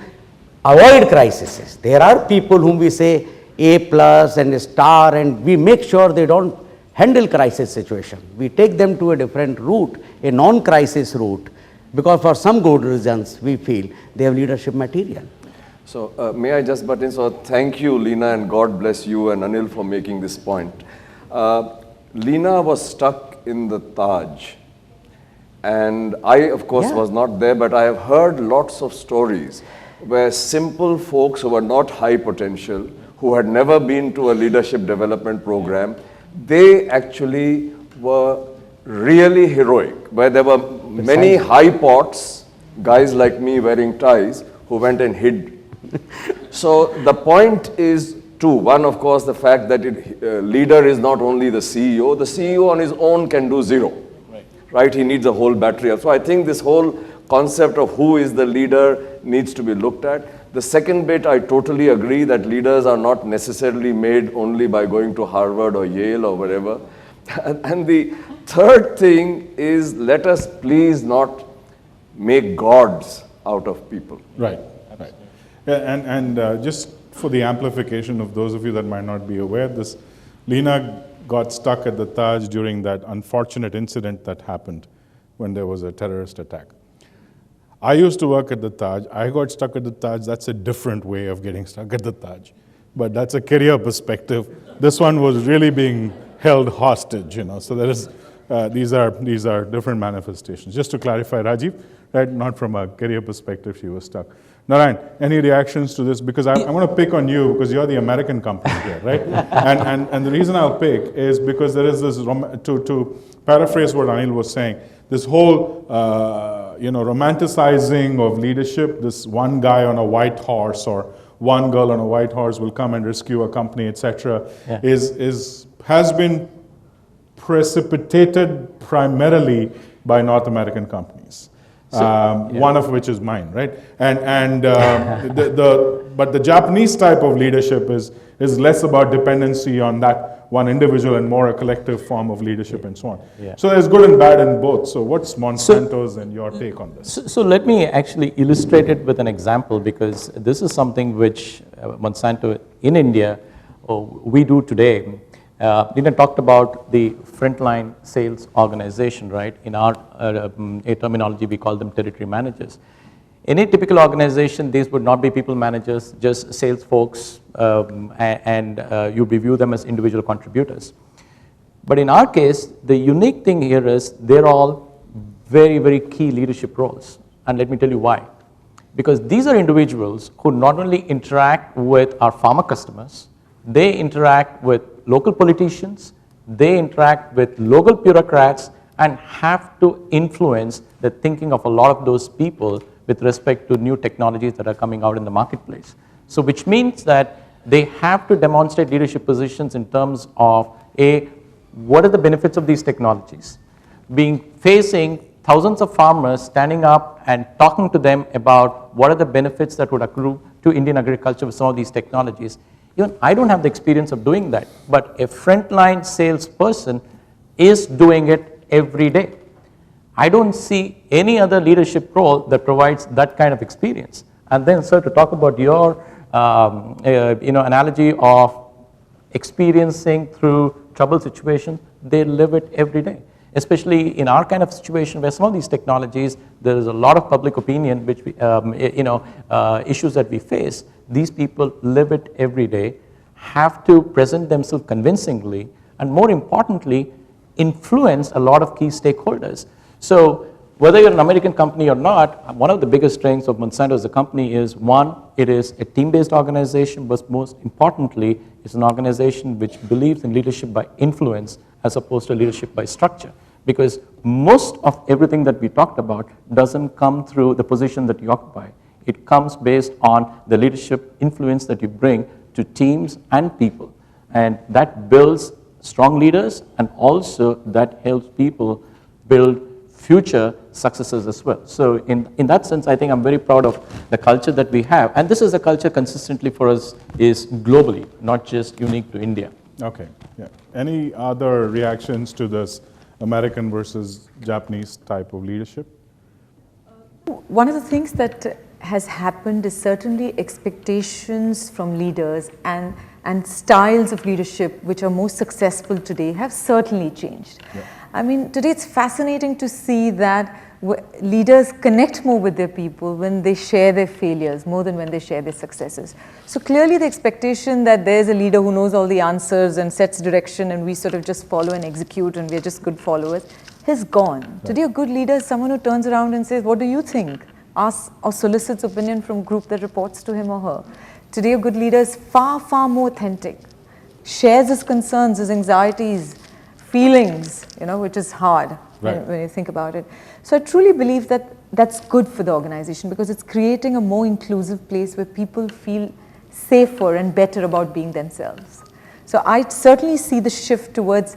avoid crises. There are people whom we say A+ and a star, and we make sure they don't handle crisis situation. We take them to a different route, a non-crisis route, because for some good reasons we feel they have leadership material. So may I just butt in? So thank you, Leena, and God bless you and Anil for making this point. Leena was stuck in the Taj, and I, of course, was not there, but I have heard lots of stories where simple folks who were not high potential, who had never been to a leadership development program, they actually were really heroic, where there were many high pots, guys like me wearing ties, who went and hid. So the point is two. One, of course, the fact that leader is not only the CEO. The CEO on his own can do zero, right? He needs a whole battery. So I think this whole concept of who is the leader needs to be looked at. The second bit, I totally agree that leaders are not necessarily made only by going to Harvard or Yale or wherever. And the third thing is, let us please not make gods out of people. Right, right. Yeah, and just for the amplification of those of you that might not be aware, this Lena got stuck at the Taj during that unfortunate incident that happened when there was a terrorist attack. I used to work at the Taj. I got stuck at the Taj. That's a different way of getting stuck at the Taj. But that's a career perspective. This one was really being held hostage, you know. So there is, these are different manifestations. Just to clarify, Rajiv, right, not from a career perspective, she was stuck. Narayan, any reactions to this? Because I want to pick on you because you're the American company here, right? and the reason I'll pick is because there is this, to paraphrase what Anil was saying, this whole, romanticizing of leadership, this one guy on a white horse or one girl on a white horse will come and rescue a company, etc., has been precipitated primarily by North American companies. One of which is mine, right? But the Japanese type of leadership is less about dependency on that one individual and more a collective form of leadership and so on. Yeah. So there's good and bad in both. So what's Monsanto's and your take on this? So let me actually illustrate it with an example, because this is something which Monsanto in India, we do today. Lina talked about the frontline sales organization, right? In our terminology, we call them territory managers. In a typical organization, these would not be people managers, just sales folks, and you review them as individual contributors. But in our case, the unique thing here is they're all very, very key leadership roles. And let me tell you why. Because these are individuals who not only interact with our pharma customers, they interact with local politicians, they interact with local bureaucrats, and have to influence the thinking of a lot of those people with respect to new technologies that are coming out in the marketplace. So which means that they have to demonstrate leadership positions in terms of what are the benefits of these technologies? Facing thousands of farmers, standing up and talking to them about what are the benefits that would accrue to Indian agriculture with some of these technologies. Even I don't have the experience of doing that, but a frontline salesperson is doing it every day. I don't see any other leadership role that provides that kind of experience. And then, sir, to talk about your analogy of experiencing through trouble situations, they live it every day. Especially in our kind of situation where some of these technologies, there is a lot of public opinion, which we, issues that we face. These people live it every day, have to present themselves convincingly, and more importantly, influence a lot of key stakeholders. So whether you're an American company or not, one of the biggest strengths of Monsanto as a company is, one, it is a team-based organization, but most importantly, it's an organization which believes in leadership by influence as opposed to leadership by structure. Because most of everything that we talked about doesn't come through the position that you occupy. It comes based on the leadership influence that you bring to teams and people. And that builds strong leaders, and also that helps people build future successes as well. So in that sense, I think I'm very proud of the culture that we have. And this is a culture consistently for us is globally, not just unique to India. Okay, yeah. Any other reactions to this American versus Japanese type of leadership? One of the things that has happened is certainly expectations from leaders and styles of leadership which are most successful today have certainly changed. Yeah. I mean, today it's fascinating to see that leaders connect more with their people when they share their failures more than when they share their successes. So clearly the expectation that there's a leader who knows all the answers and sets direction and we sort of just follow and execute and we're just good followers has gone. Right. Today a good leader is someone who turns around and says, what do you think? Asks or solicits opinion from a group that reports to him or her. Today a good leader is far, far more authentic, shares his concerns, his anxieties, feelings, which is hard. Right. When you think about it. So I truly believe that that's good for the organization because it's creating a more inclusive place where people feel safer and better about being themselves. So I certainly see the shift towards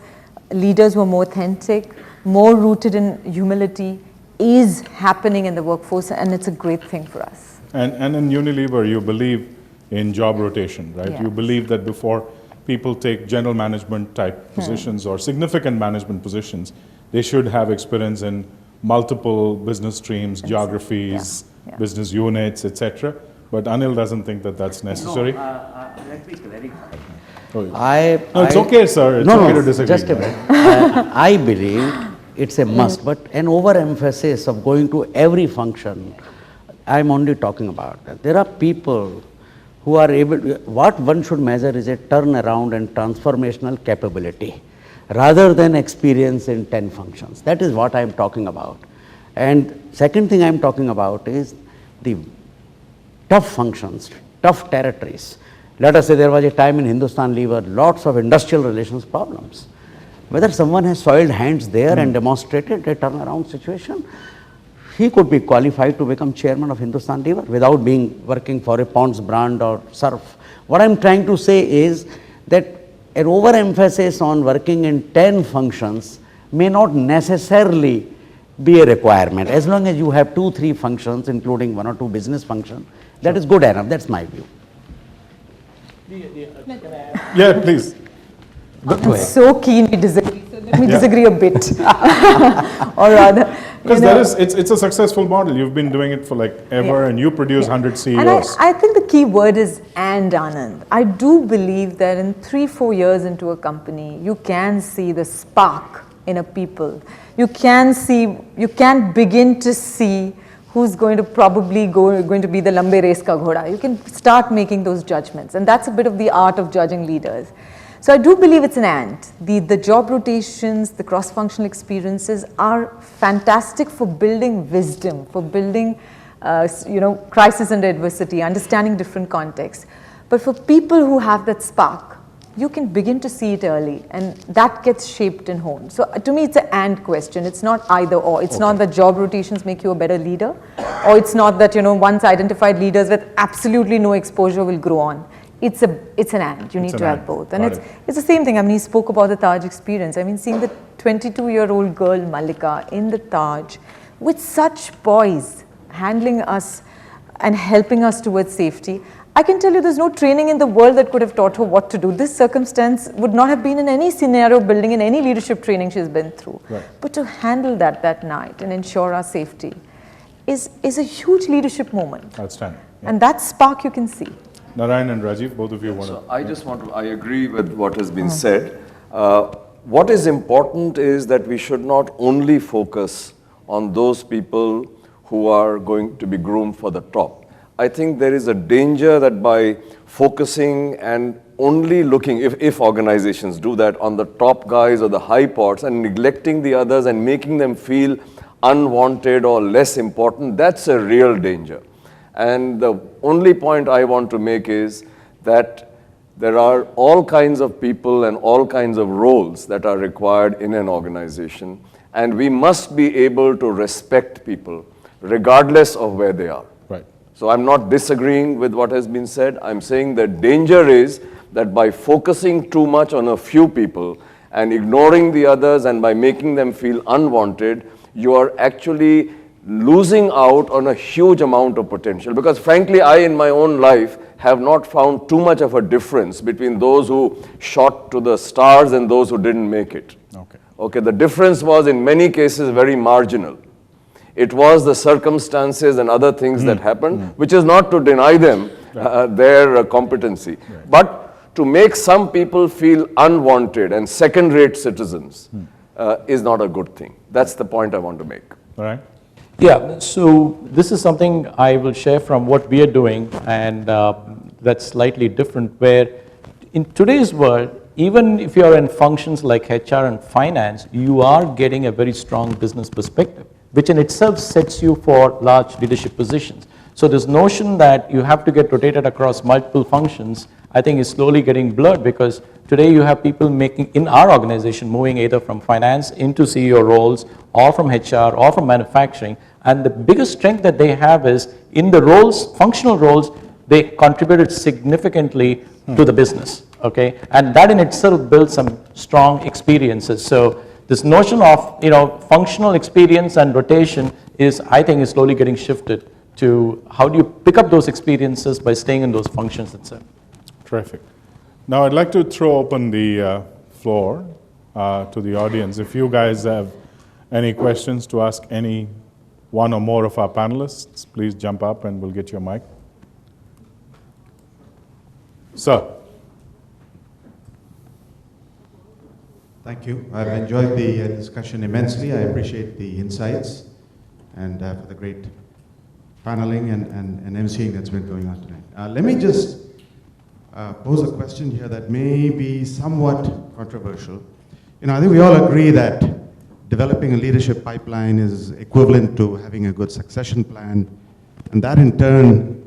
leaders who are more authentic, more rooted in humility is happening in the workforce, and it's a great thing for us. And in Unilever, you believe in job rotation, right? Yes. You believe that before people take general management type positions or significant management positions, they should have experience in multiple business streams, geographies, business units, etc. But Anil doesn't think that that's necessary. No, let me clarify. No, it's I- okay, sir. It's okay to disagree. Just a minute. I believe it's a must, but an overemphasis of going to every function, I'm only talking about that. There are people who are able, what one should measure is a turnaround and transformational capability rather than experience in 10 functions. That is what I'm talking about. And second thing I'm talking about is the tough functions, tough territories. Let us say there was a time in Hindustan Lever, lots of industrial relations problems. Whether someone has soiled hands there and demonstrated a turnaround situation, he could be qualified to become chairman of Hindustan Lever without working for a Pond's brand or Surf. What I'm trying to say is that an overemphasis on working in 10 functions may not necessarily be a requirement. As long as you have 2-3 functions, including 1 or 2 business functions, that is good enough. That's my view. Yeah, please. I'm so keen we disagree, so let me disagree a bit. Or rather, Because it's a successful model. You've been doing it for like ever, and you produce 100 CEOs. And I think the key word is and, Anand. I do believe that in 3-4 years into a company, you can see the spark in a people. You can begin to see who's going to probably going to be the lambe race ka ghoda. You can start making those judgments, and that's a bit of the art of judging leaders. So I do believe it's an and. The job rotations, the cross-functional experiences are fantastic for building wisdom, for building crisis and adversity, understanding different contexts. But for people who have that spark, you can begin to see it early, and that gets shaped and honed. So to me, it's an and question. It's not either or. It's not that job rotations make you a better leader, or it's not that once identified leaders with absolutely no exposure will grow on. It's an and. You need to have both. And it's the same thing. I mean, he spoke about the Taj experience. I mean, seeing the 22-year-old girl Malika in the Taj with such poise, handling us and helping us towards safety. I can tell you there's no training in the world that could have taught her what to do. This circumstance would not have been in any scenario building, in any leadership training she's been through. Right. But to handle that night and ensure our safety is a huge leadership moment. Outstanding. Yeah. And that spark you can see. Narayan and Rajiv, both of you want So I agree with what has been said. What is important is that we should not only focus on those people who are going to be groomed for the top. I think there is a danger that by focusing and only looking, if organizations do that, on the top guys or the high pots and neglecting the others and making them feel unwanted or less important, that's a real danger. And the only point I want to make is that there are all kinds of people and all kinds of roles that are required in an organization, and we must be able to respect people regardless of where they are. Right. So I'm not disagreeing with what has been said. I'm saying the danger is that by focusing too much on a few people and ignoring the others and by making them feel unwanted, you are actually losing out on a huge amount of potential. Because frankly, I in my own life have not found too much of a difference between those who shot to the stars and those who didn't make it. Okay, the difference was in many cases very marginal. It was the circumstances and other things that happened, which is not to deny them their competency, but to make some people feel unwanted and second-rate citizens is not a good thing. That's the point I want to make. All right. Yeah, so this is something I will share from what we are doing, and that's slightly different, where in today's world, even if you are in functions like HR and finance, you are getting a very strong business perspective, which in itself sets you for large leadership positions. So this notion that you have to get rotated across multiple functions, I think is slowly getting blurred, because today you have people in our organization moving either from finance into CEO roles or from HR or from manufacturing. And the biggest strength that they have is in the roles, functional roles, they contributed significantly to the business, okay? And that in itself builds some strong experiences. So this notion of, functional experience and rotation is, I think, is slowly getting shifted to how do you pick up those experiences by staying in those functions itself. Terrific. Now I'd like to throw open the floor to the audience. If you guys have any questions to ask any one or more of our panelists, please jump up and we'll get you a mic. Sir. Thank you. I've enjoyed the discussion immensely. I appreciate the insights and for the great paneling and emceeing that's been going on tonight. Let me just pose a question here that may be somewhat controversial. I think we all agree that developing a leadership pipeline is equivalent to having a good succession plan, and that in turn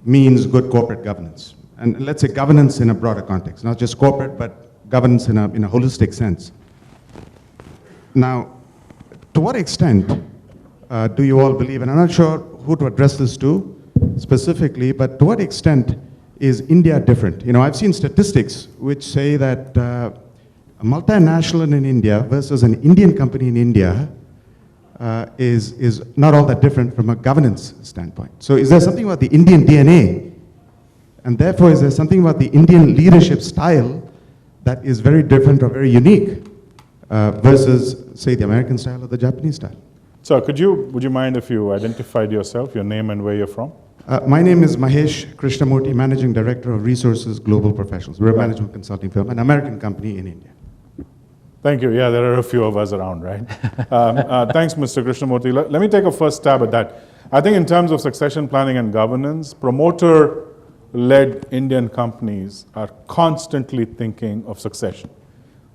means good corporate governance. And let's say governance in a broader context, not just corporate, but governance in a holistic sense. Now, to what extent do you all believe, and I'm not sure who to address this to specifically, but to what extent is India different? I've seen statistics which say that a multinational in India versus an Indian company in India is not all that different from a governance standpoint. So is there something about the Indian DNA? And therefore, is there something about the Indian leadership style that is very different or very unique versus, say, the American style or the Japanese style? So would you mind if you identified yourself, your name and where you're from? My name is Mahesh Krishnamurthy, Managing Director of Resources Global Professionals. We're a management consulting firm, an American company in India. Thank you. Yeah, there are a few of us around, right? Thanks, Mr. Krishnamurthy. Let me take a first stab at that. I think in terms of succession planning and governance, promoter-led Indian companies are constantly thinking of succession,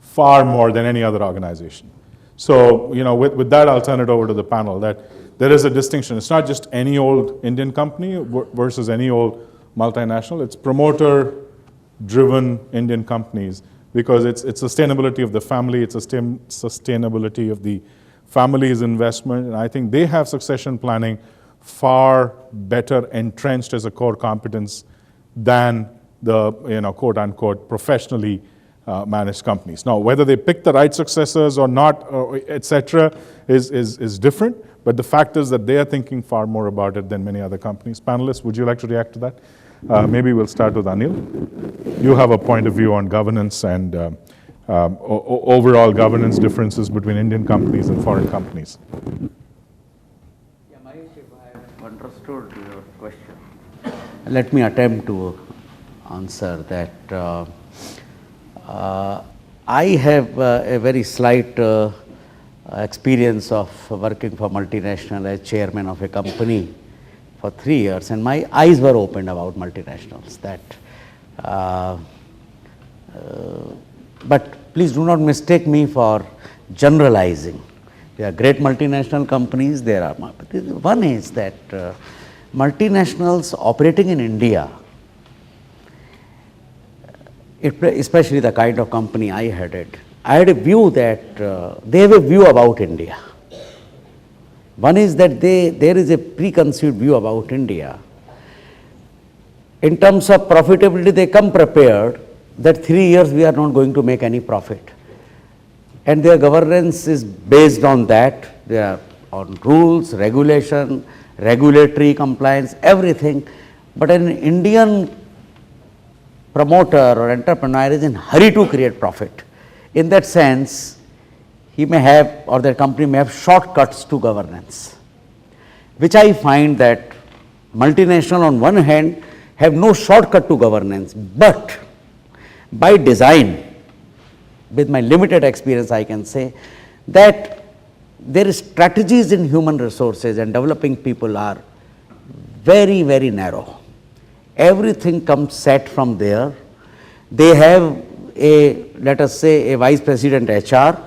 far more than any other organization. So, with that, I'll turn it over to the panel, that there is a distinction. It's not just any old Indian company versus any old multinational. It's promoter-driven Indian companies, because it's sustainability of the family, it's sustainability of the family's investment, and I think they have succession planning far better entrenched as a core competence than the quote unquote professionally managed companies. Now, whether they pick the right successors or not, etc., is different. But the fact is that they are thinking far more about it than many other companies. Panelists, would you like to react to that? Maybe we'll start with Anil. You have a point of view on governance and overall governance differences between Indian companies and foreign companies. Yeah, Mahesh, if I have understood your question, let me attempt to answer that. I have a very slight experience of working for multinational as chairman of a company for 3 years, and my eyes were opened about multinationals. But please do not mistake me for generalizing. There are great multinational companies. One is that multinationals operating in India, especially the kind of company I headed, I had a view that they have a view about India. One is that there is a preconceived view about India. In terms of profitability, they come prepared that 3 years we are not going to make any profit. And their governance is based on that. They are on rules, regulation, regulatory compliance, everything. But an Indian promoter or entrepreneur is in a hurry to create profit. In that sense, he may have, or their company may have shortcuts to governance, which I find that multinational on one hand have no shortcut to governance, but by design, with my limited experience, I can say that their strategies in human resources and developing people are very, very narrow. Everything comes set from there. They have let us say, a vice president HR,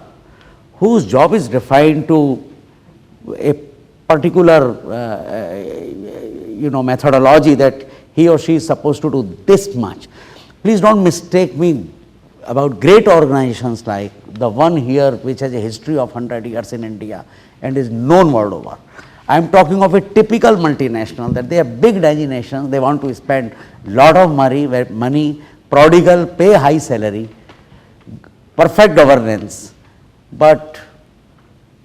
whose job is defined to a particular methodology that he or she is supposed to do this much. Please don't mistake me about great organizations like the one here which has a history of 100 years in India and is known world over. I am talking of a typical multinational, that they are big nations, they want to spend lot of money, prodigal, pay high salary, perfect governance, but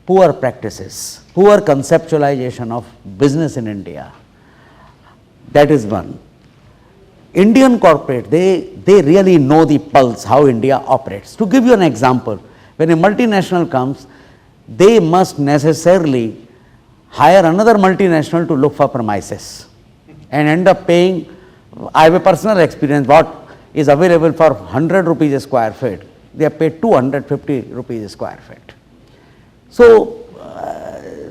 poor practices, poor conceptualization of business in India. That is one. Indian corporate, they really know the pulse, how India operates. To give you an example, when a multinational comes, they must necessarily hire another multinational to look for premises and end up paying. I have a personal experience, what is available for 100 rupees a square feet, they are paid 250 rupees a square feet. So,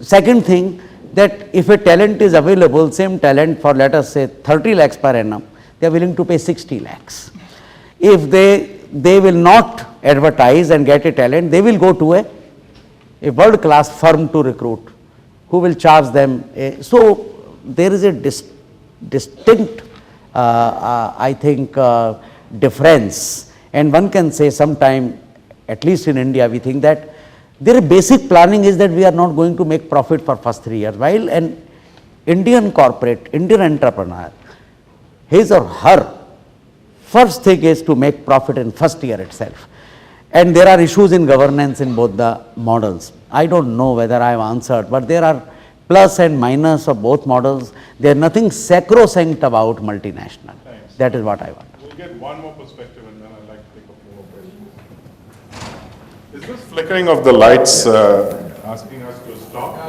second thing, that if a talent is available, same talent for let us say 30 lakhs per annum, they are willing to pay 60 lakhs. If they will not advertise and get a talent, they will go to a world class firm to recruit, who will charge them. So, there is a distinct, I think, difference, and one can say sometime, at least in India, we think that their basic planning is that we are not going to make profit for first 3 years, while an Indian corporate, Indian entrepreneur, his or her first thing is to make profit in first year itself. And there are issues in governance in both the models. I don't know whether I have answered, but there are plus and minus of both models. There is nothing sacrosanct about multinational. Thanks. That is what I want. We'll get one more perspective and then I'd like to take a few more questions. Is this flickering of the lights asking us to stop?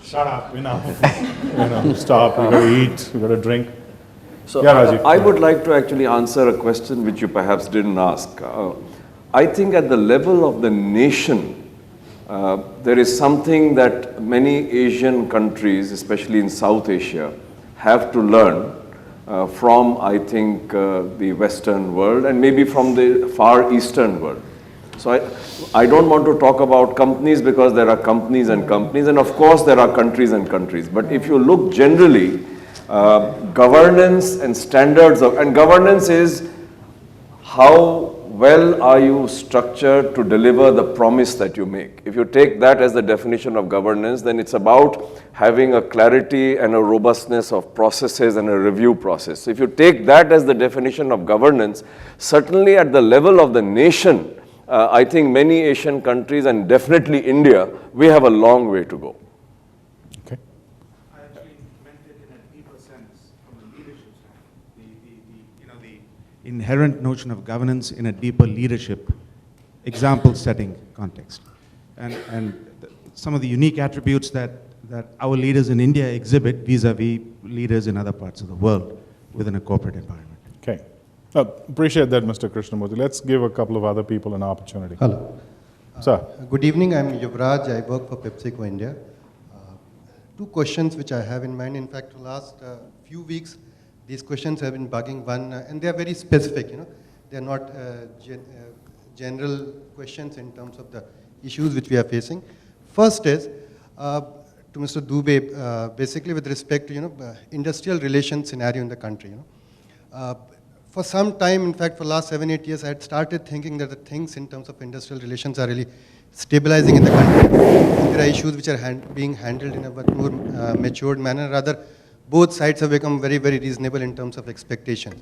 Shut up, enough. Stop, we got to eat, we got to drink. So Yeah, Rajiv. I would like to actually answer a question which you perhaps didn't ask. I think at the level of the nation, there is something that many Asian countries, especially in South Asia, have to learn from, I think, the Western world and maybe from the Far Eastern world. So I don't want to talk about companies because there are companies and companies, and of course there are countries and countries. But if you look generally, governance and standards of, and governance is how well are you structured to deliver the promise that you make. If you take that as the definition of governance, then it's about having a clarity and a robustness of processes and a review process. So if you take that as the definition of governance, certainly at the level of the nation, I think many Asian countries and definitely India, we have a long way to go. Okay. I actually meant it in a deeper sense from a leadership standpoint. The inherent notion of governance in a deeper leadership, example setting context. And some of the unique attributes that our leaders in India exhibit vis-a-vis leaders in other parts of the world within a corporate environment. Okay. Appreciate that, Mr. Krishnamurthy. Let's give a couple of other people an opportunity. Hello. Sir. Good evening. I'm Yuvraj. I work for PepsiCo India. Two questions which I have in mind. In fact, the last few weeks, these questions have been bugging one, and they are very specific. They are not general questions in terms of the issues which we are facing. First is to Mr. Dubey, basically with respect to industrial relations scenario in the country. For some time, in fact, for the last 7-8 years, I had started thinking that the things in terms of industrial relations are really stabilizing in the country. And there are issues which are being handled in a much more matured manner. Rather, both sides have become very, very reasonable in terms of expectation.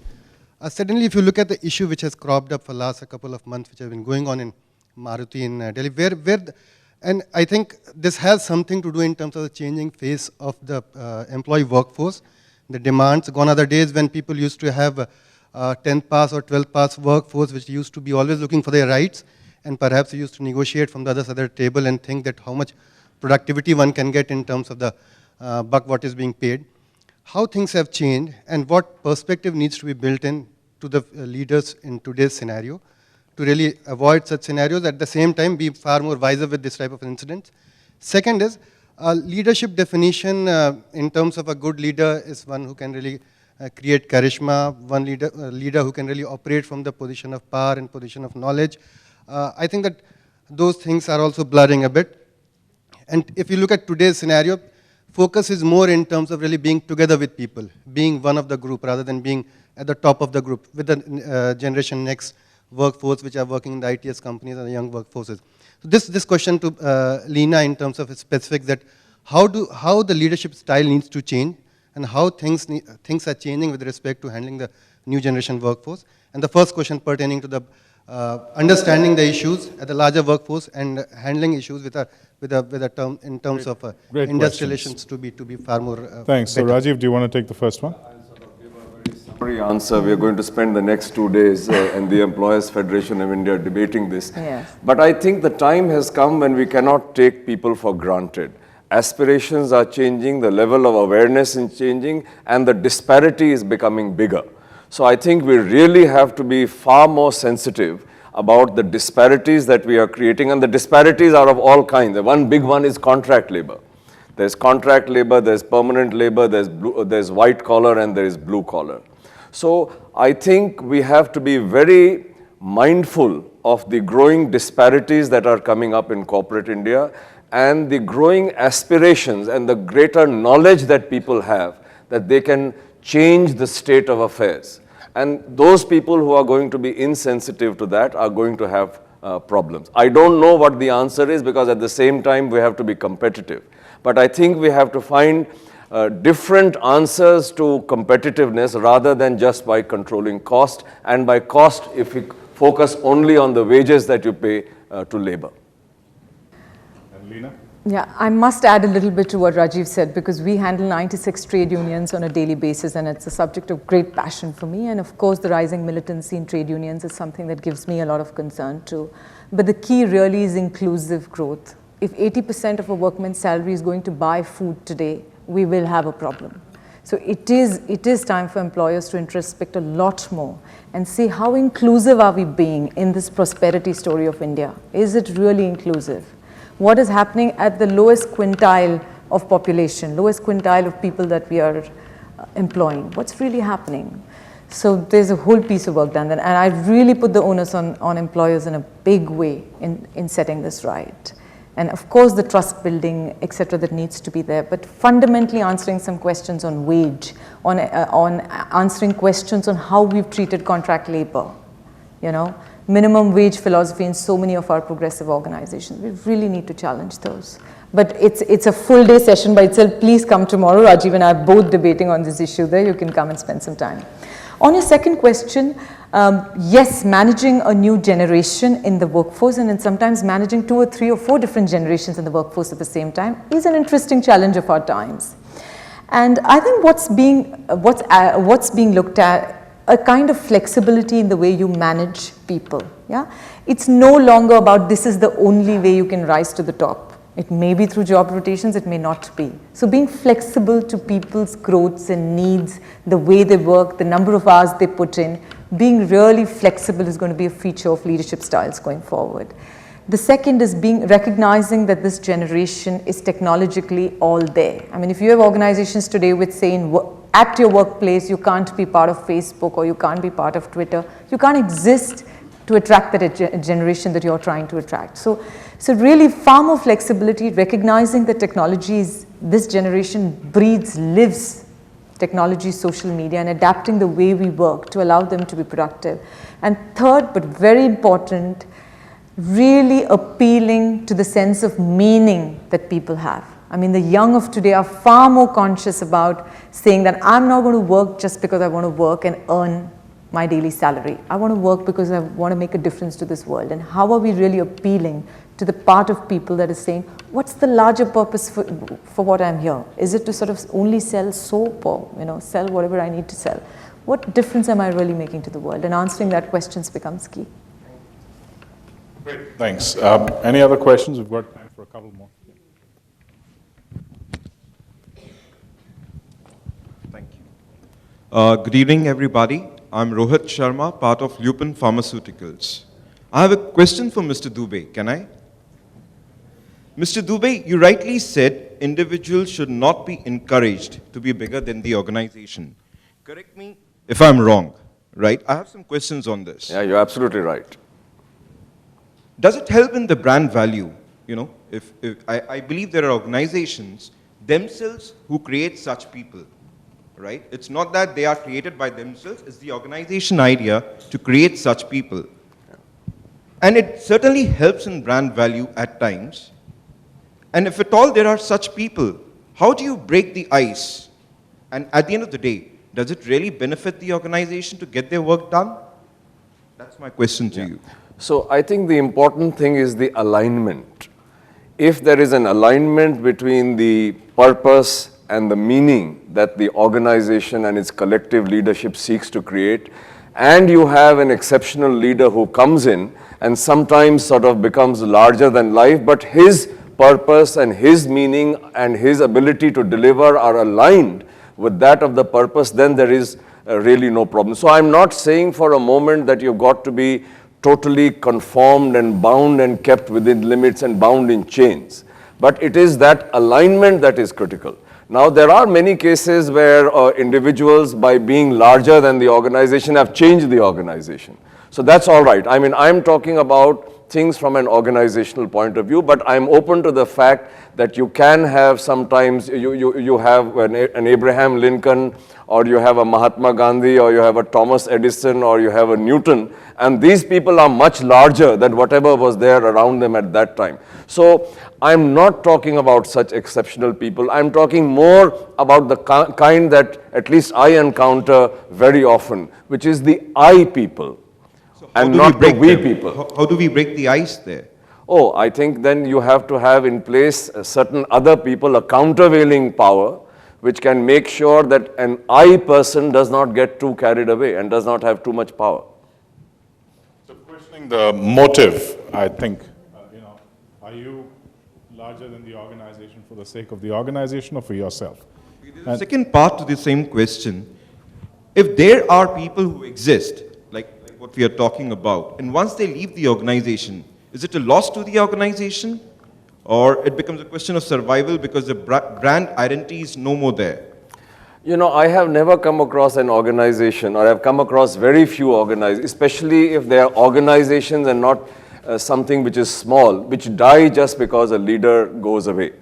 Suddenly, if you look at the issue which has cropped up for the last couple of months, which have been going on in Maruti in Delhi, and I think this has something to do in terms of the changing face of the employee workforce, the demands. Gone are the days when people used to have 10th pass or 12th pass workforce, which used to be always looking for their rights, and perhaps used to negotiate from the other side of the table and think that how much productivity one can get in terms of the buck what is being paid. How things have changed and what perspective needs to be built in to the leaders in today's scenario to really avoid such scenarios, at the same time be far more wiser with this type of incidents. Second is leadership definition in terms of a good leader is one who can really create charisma, one leader who can really operate from the position of power and position of knowledge. I think that those things are also blurring a bit. And if you look at today's scenario, focus is more in terms of really being together with people, being one of the group rather than being at the top of the group with the generation next workforce which are working in the ITS companies and the young workforces. So this question to Lena in terms of specifics, that how the leadership style needs to change and how things are changing with respect to handling the new generation workforce. And the first question pertaining to the understanding the issues at the larger workforce and handling issues with a term in terms of Great industrial questions. relations to be far more Thanks. So better. Rajiv, do you want to take the first one? Summary answer. We are going to spend the next 2 days in the Employers Federation of India debating this. Yes. But I think the time has come when we cannot take people for granted. Aspirations are changing, the level of awareness is changing, and the disparity is becoming bigger. So I think we really have to be far more sensitive about the disparities that we are creating, and the disparities are of all kinds. The one big one is contract labor. There's contract labor, there's permanent labor, there's white collar, and there is blue collar. So I think we have to be very mindful of the growing disparities that are coming up in corporate India and the growing aspirations and the greater knowledge that people have that they can change the state of affairs. And those people who are going to be insensitive to that are going to have problems. I don't know what the answer is, because at the same time we have to be competitive. But I think we have to find different answers to competitiveness rather than just by controlling cost. And by cost, if we focus only on the wages that you pay to labor. And Lena? Yeah, I must add a little bit to what Rajiv said, because we handle 96 trade unions on a daily basis, and it's a subject of great passion for me. And of course, the rising militancy in trade unions is something that gives me a lot of concern too. But the key really is inclusive growth. If 80% of a workman's salary is going to buy food today, we will have a problem. So it is time for employers to introspect a lot more and see how inclusive are we being in this prosperity story of India. Is it really inclusive? What is happening at the lowest quintile of population, lowest quintile of people that we are employing? What's really happening? So there's a whole piece of work done there, and I really put the onus on employers in a big way in setting this right. And of course the trust building, etc., that needs to be there, but fundamentally answering some questions on wage, on answering questions on how we've treated contract labor, you know, minimum wage philosophy in so many of our progressive organizations. We really need to challenge those. But it's a full day session by itself. Please come tomorrow. Rajiv and I are both debating on this issue there. You can come and spend some time. On your second question, yes, managing a new generation in the workforce, and then sometimes managing 2 or 3 or 4 different generations in the workforce at the same time is an interesting challenge of our times. And I think what's being looked at, a kind of flexibility in the way you manage people. Yeah, it's no longer about this is the only way you can rise to the top. It may be through job rotations, it may not be. So being flexible to people's growths and needs, the way they work, the number of hours they put in, being really flexible is going to be a feature of leadership styles going forward. The second is recognizing that this generation is technologically all there. I mean, if you have organizations today with saying at your workplace you can't be part of Facebook or you can't be part of Twitter, you can't exist to attract that generation that you're trying to attract. So really far more flexibility, recognizing that technologies, this generation breathes, lives technology, social media, and adapting the way we work to allow them to be productive. And third, but very important, really appealing to the sense of meaning that people have. I mean, the young of today are far more conscious about saying that I'm not going to work just because I want to work and earn my daily salary. I want to work because I want to make a difference to this world. And how are we really appealing to the part of people that is saying, what's the larger purpose for what I'm here? Is it to sort of only sell soap or, you know, sell whatever I need to sell? What difference am I really making to the world? And answering that questions becomes key. Great, thanks. Any other questions? We've got time for a couple more. Thank you. Good evening, everybody. I'm Rohit Sharma, part of Lupin Pharmaceuticals. I have a question for Mr. Dubey. Can I? Mr. Dubey, you rightly said individuals should not be encouraged to be bigger than the organization. Correct me if I'm wrong, right? I have some questions on this. Yeah, you're absolutely right. Does it help in the brand value? You know, if I believe there are organizations themselves who create such people, right? It's not that they are created by themselves, it's the organization idea to create such people. And it certainly helps in brand value at times. And if at all there are such people, how do you break the ice? And at the end of the day, does it really benefit the organization to get their work done? That's my question to you. So I think the important thing is the alignment. If there is an alignment between the purpose and the meaning that the organization and its collective leadership seeks to create, and you have an exceptional leader who comes in and sometimes sort of becomes larger than life, but his purpose and his meaning and his ability to deliver are aligned with that of the purpose, then there is really no problem. So I'm not saying for a moment that you've got to be totally conformed and bound and kept within limits and bound in chains. But it is that alignment that is critical. Now, there are many cases where individuals, by being larger than the organization, have changed the organization. So that's all right. I mean, I'm talking about things from an organizational point of view, but I'm open to the fact that you can have sometimes, you have an Abraham Lincoln, or you have a Mahatma Gandhi, or you have a Thomas Edison, or you have a Newton, and these people are much larger than whatever was there around them at that time. So I'm not talking about such exceptional people. I'm talking more about the kind that at least I encounter very often, which is the I people, and not the we people. How do we break the ice there? Oh, I think then you have to have in place certain other people, a countervailing power, which can make sure that an I person does not get too carried away and does not have too much power. So questioning the motive, I think, are you larger than the organization for the sake of the organization or for yourself? The second part to the same question, if there are people who exist, like what we are talking about, and once they leave the organization, is it a loss to the organization? Or it becomes a question of survival because the brand identity is no more there? You know, I have never come across an organization, or I've come across very few organizations, especially if they are organizations and not something which is small, which die just because a leader goes away.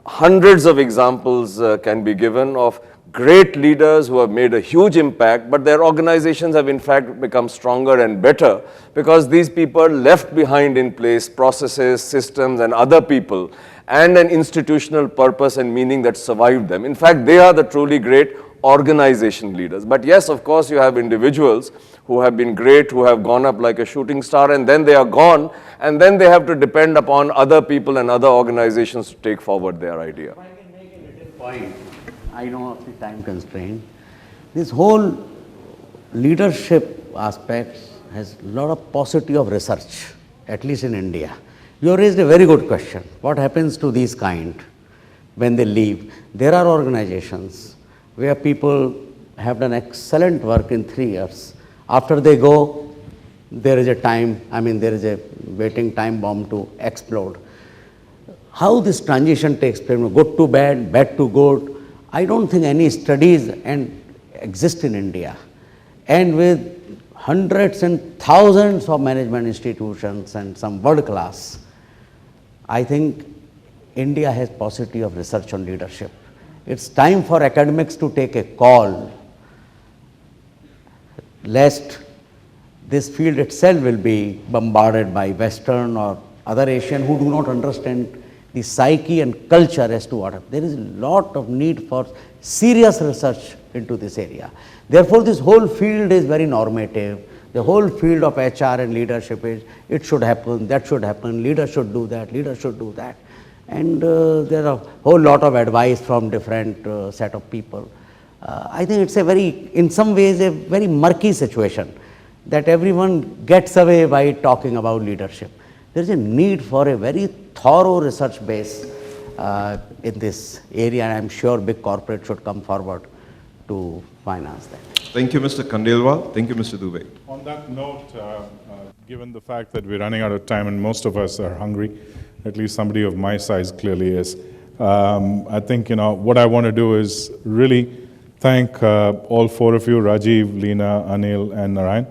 Hundreds of examples can be given of great leaders who have made a huge impact, but their organizations have in fact become stronger and better because these people left behind in place processes, systems, and other people, and an institutional purpose and meaning that survived them. In fact, they are the truly great organization leaders. But yes, of course, you have individuals who have been great, who have gone up like a shooting star, and then they are gone, and then they have to depend upon other people and other organizations to take forward their idea. If I can make a little point, I know of the time constraint. This whole leadership aspects has a lot of paucity of research, at least in India. You raised a very good question. What happens to these kind when they leave? There are organizations where people have done excellent work in 3 years. After they go, there is a time, there is a waiting time bomb to explode. How this transition takes place, good to bad, bad to good, I don't think any studies exist in India. And with hundreds and thousands of management institutions and some world class, I think India has paucity of research on leadership. It's time for academics to take a call, lest this field itself will be bombarded by Western or other Asian who do not understand the psyche and culture as to what happens. There is a lot of need for serious research into this area. Therefore, this whole field is very normative. The whole field of HR and leadership is, it should happen, that should happen, leader should do that, leader should do that. And there are a whole lot of advice from different set of people. I think it's a very, in some ways, a very murky situation that everyone gets away by talking about leadership. There is a need for a very thorough research base in this area, and I'm sure big corporates should come forward to finance that. Thank you, Mr. Khandelwal. Thank you, Mr. Dubey. On that note, given the fact that we're running out of time and most of us are hungry, at least somebody of my size clearly is, I think what I want to do is really thank all 4 of you, Rajiv, Leena, Anil, and Narayan,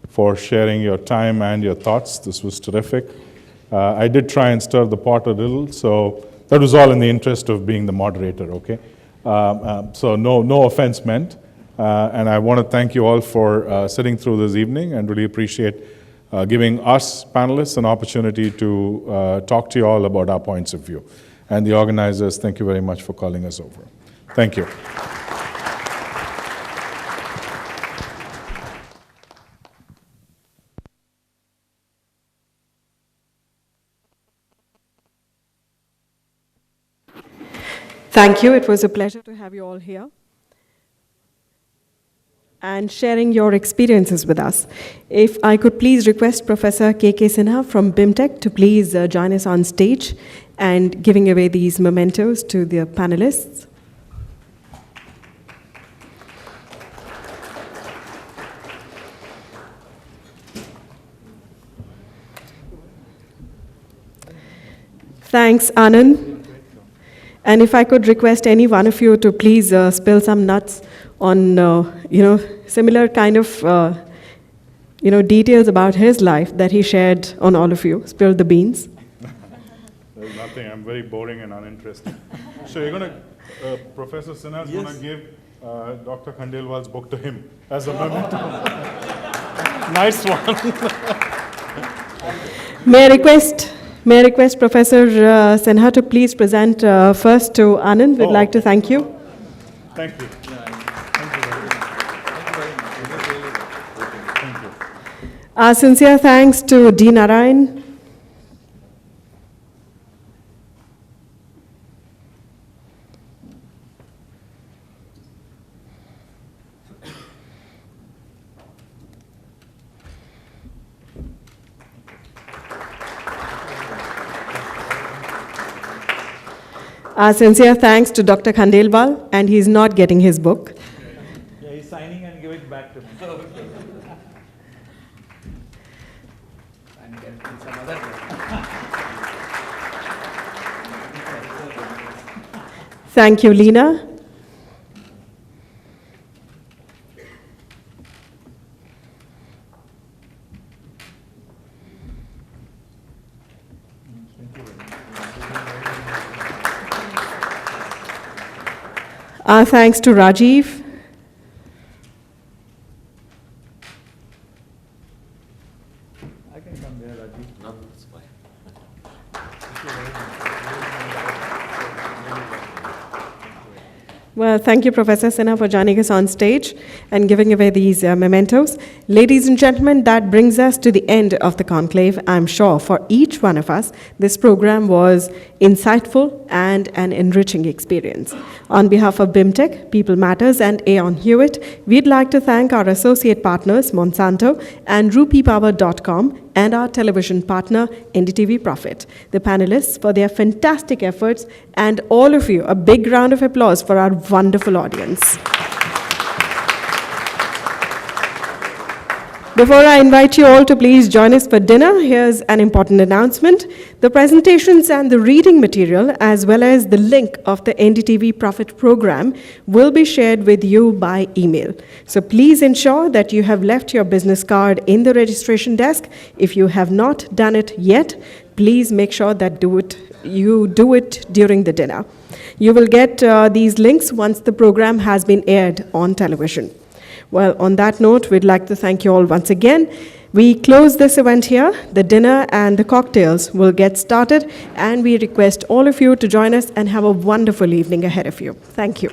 for sharing your time and your thoughts. This was terrific. I did try and stir the pot a little, so that was all in the interest of being the moderator, okay? So no offense meant. And I want to thank you all for sitting through this evening and really appreciate giving us panelists an opportunity to talk to you all about our points of view. And the organizers, thank you very much for calling us over. Thank you. Thank you. It was a pleasure to have you all here and sharing your experiences with us. If I could please request Professor K.K. Sinha from BIMTech to please join us on stage and giving away these mementos to the panelists. Thanks, Anand. And if I could request any one of you to please spill some nuts on, similar kind of, details about his life that he shared on all of you. Spill the beans. There's nothing. I'm very boring and uninteresting. So you're going to, Professor Sinha is going to give Dr. Khandelwal's book to him as a memento. Nice one. May I request Professor Sinha to please present first to Anand. We'd like to thank you. Thank you. Our sincere thanks to D. Narayan. Our sincere thanks to Dr. Khandelwal, and he's not getting his book. Yeah, he's signing and giving it back to me. Thank you, Leena. Our thanks to Rajiv. I can come there, Rajiv. No, that's fine. Well, thank you, Professor Sinha, for joining us on stage and giving away these mementos. Ladies and gentlemen, that brings us to the end of the conclave. I'm sure for each one of us, this program was insightful and an enriching experience. On behalf of BIMTech, People Matters, and Aon Hewitt, we'd like to thank our associate partners, Monsanto and RupeePower.com, and our television partner, NDTV Profit, the panelists for their fantastic efforts, and all of you, a big round of applause for our wonderful audience. Before I invite you all to please join us for dinner, here's an important announcement. The presentations and the reading material, as well as the link of the NDTV Profit program, will be shared with you by email. So please ensure that you have left your business card in the registration desk. If you have not done it yet, please make sure that you do it during the dinner. You will get these links once the program has been aired on television. Well, on that note, we'd like to thank you all once again. We close this event here. The dinner and the cocktails will get started, and we request all of you to join us and have a wonderful evening ahead of you. Thank you.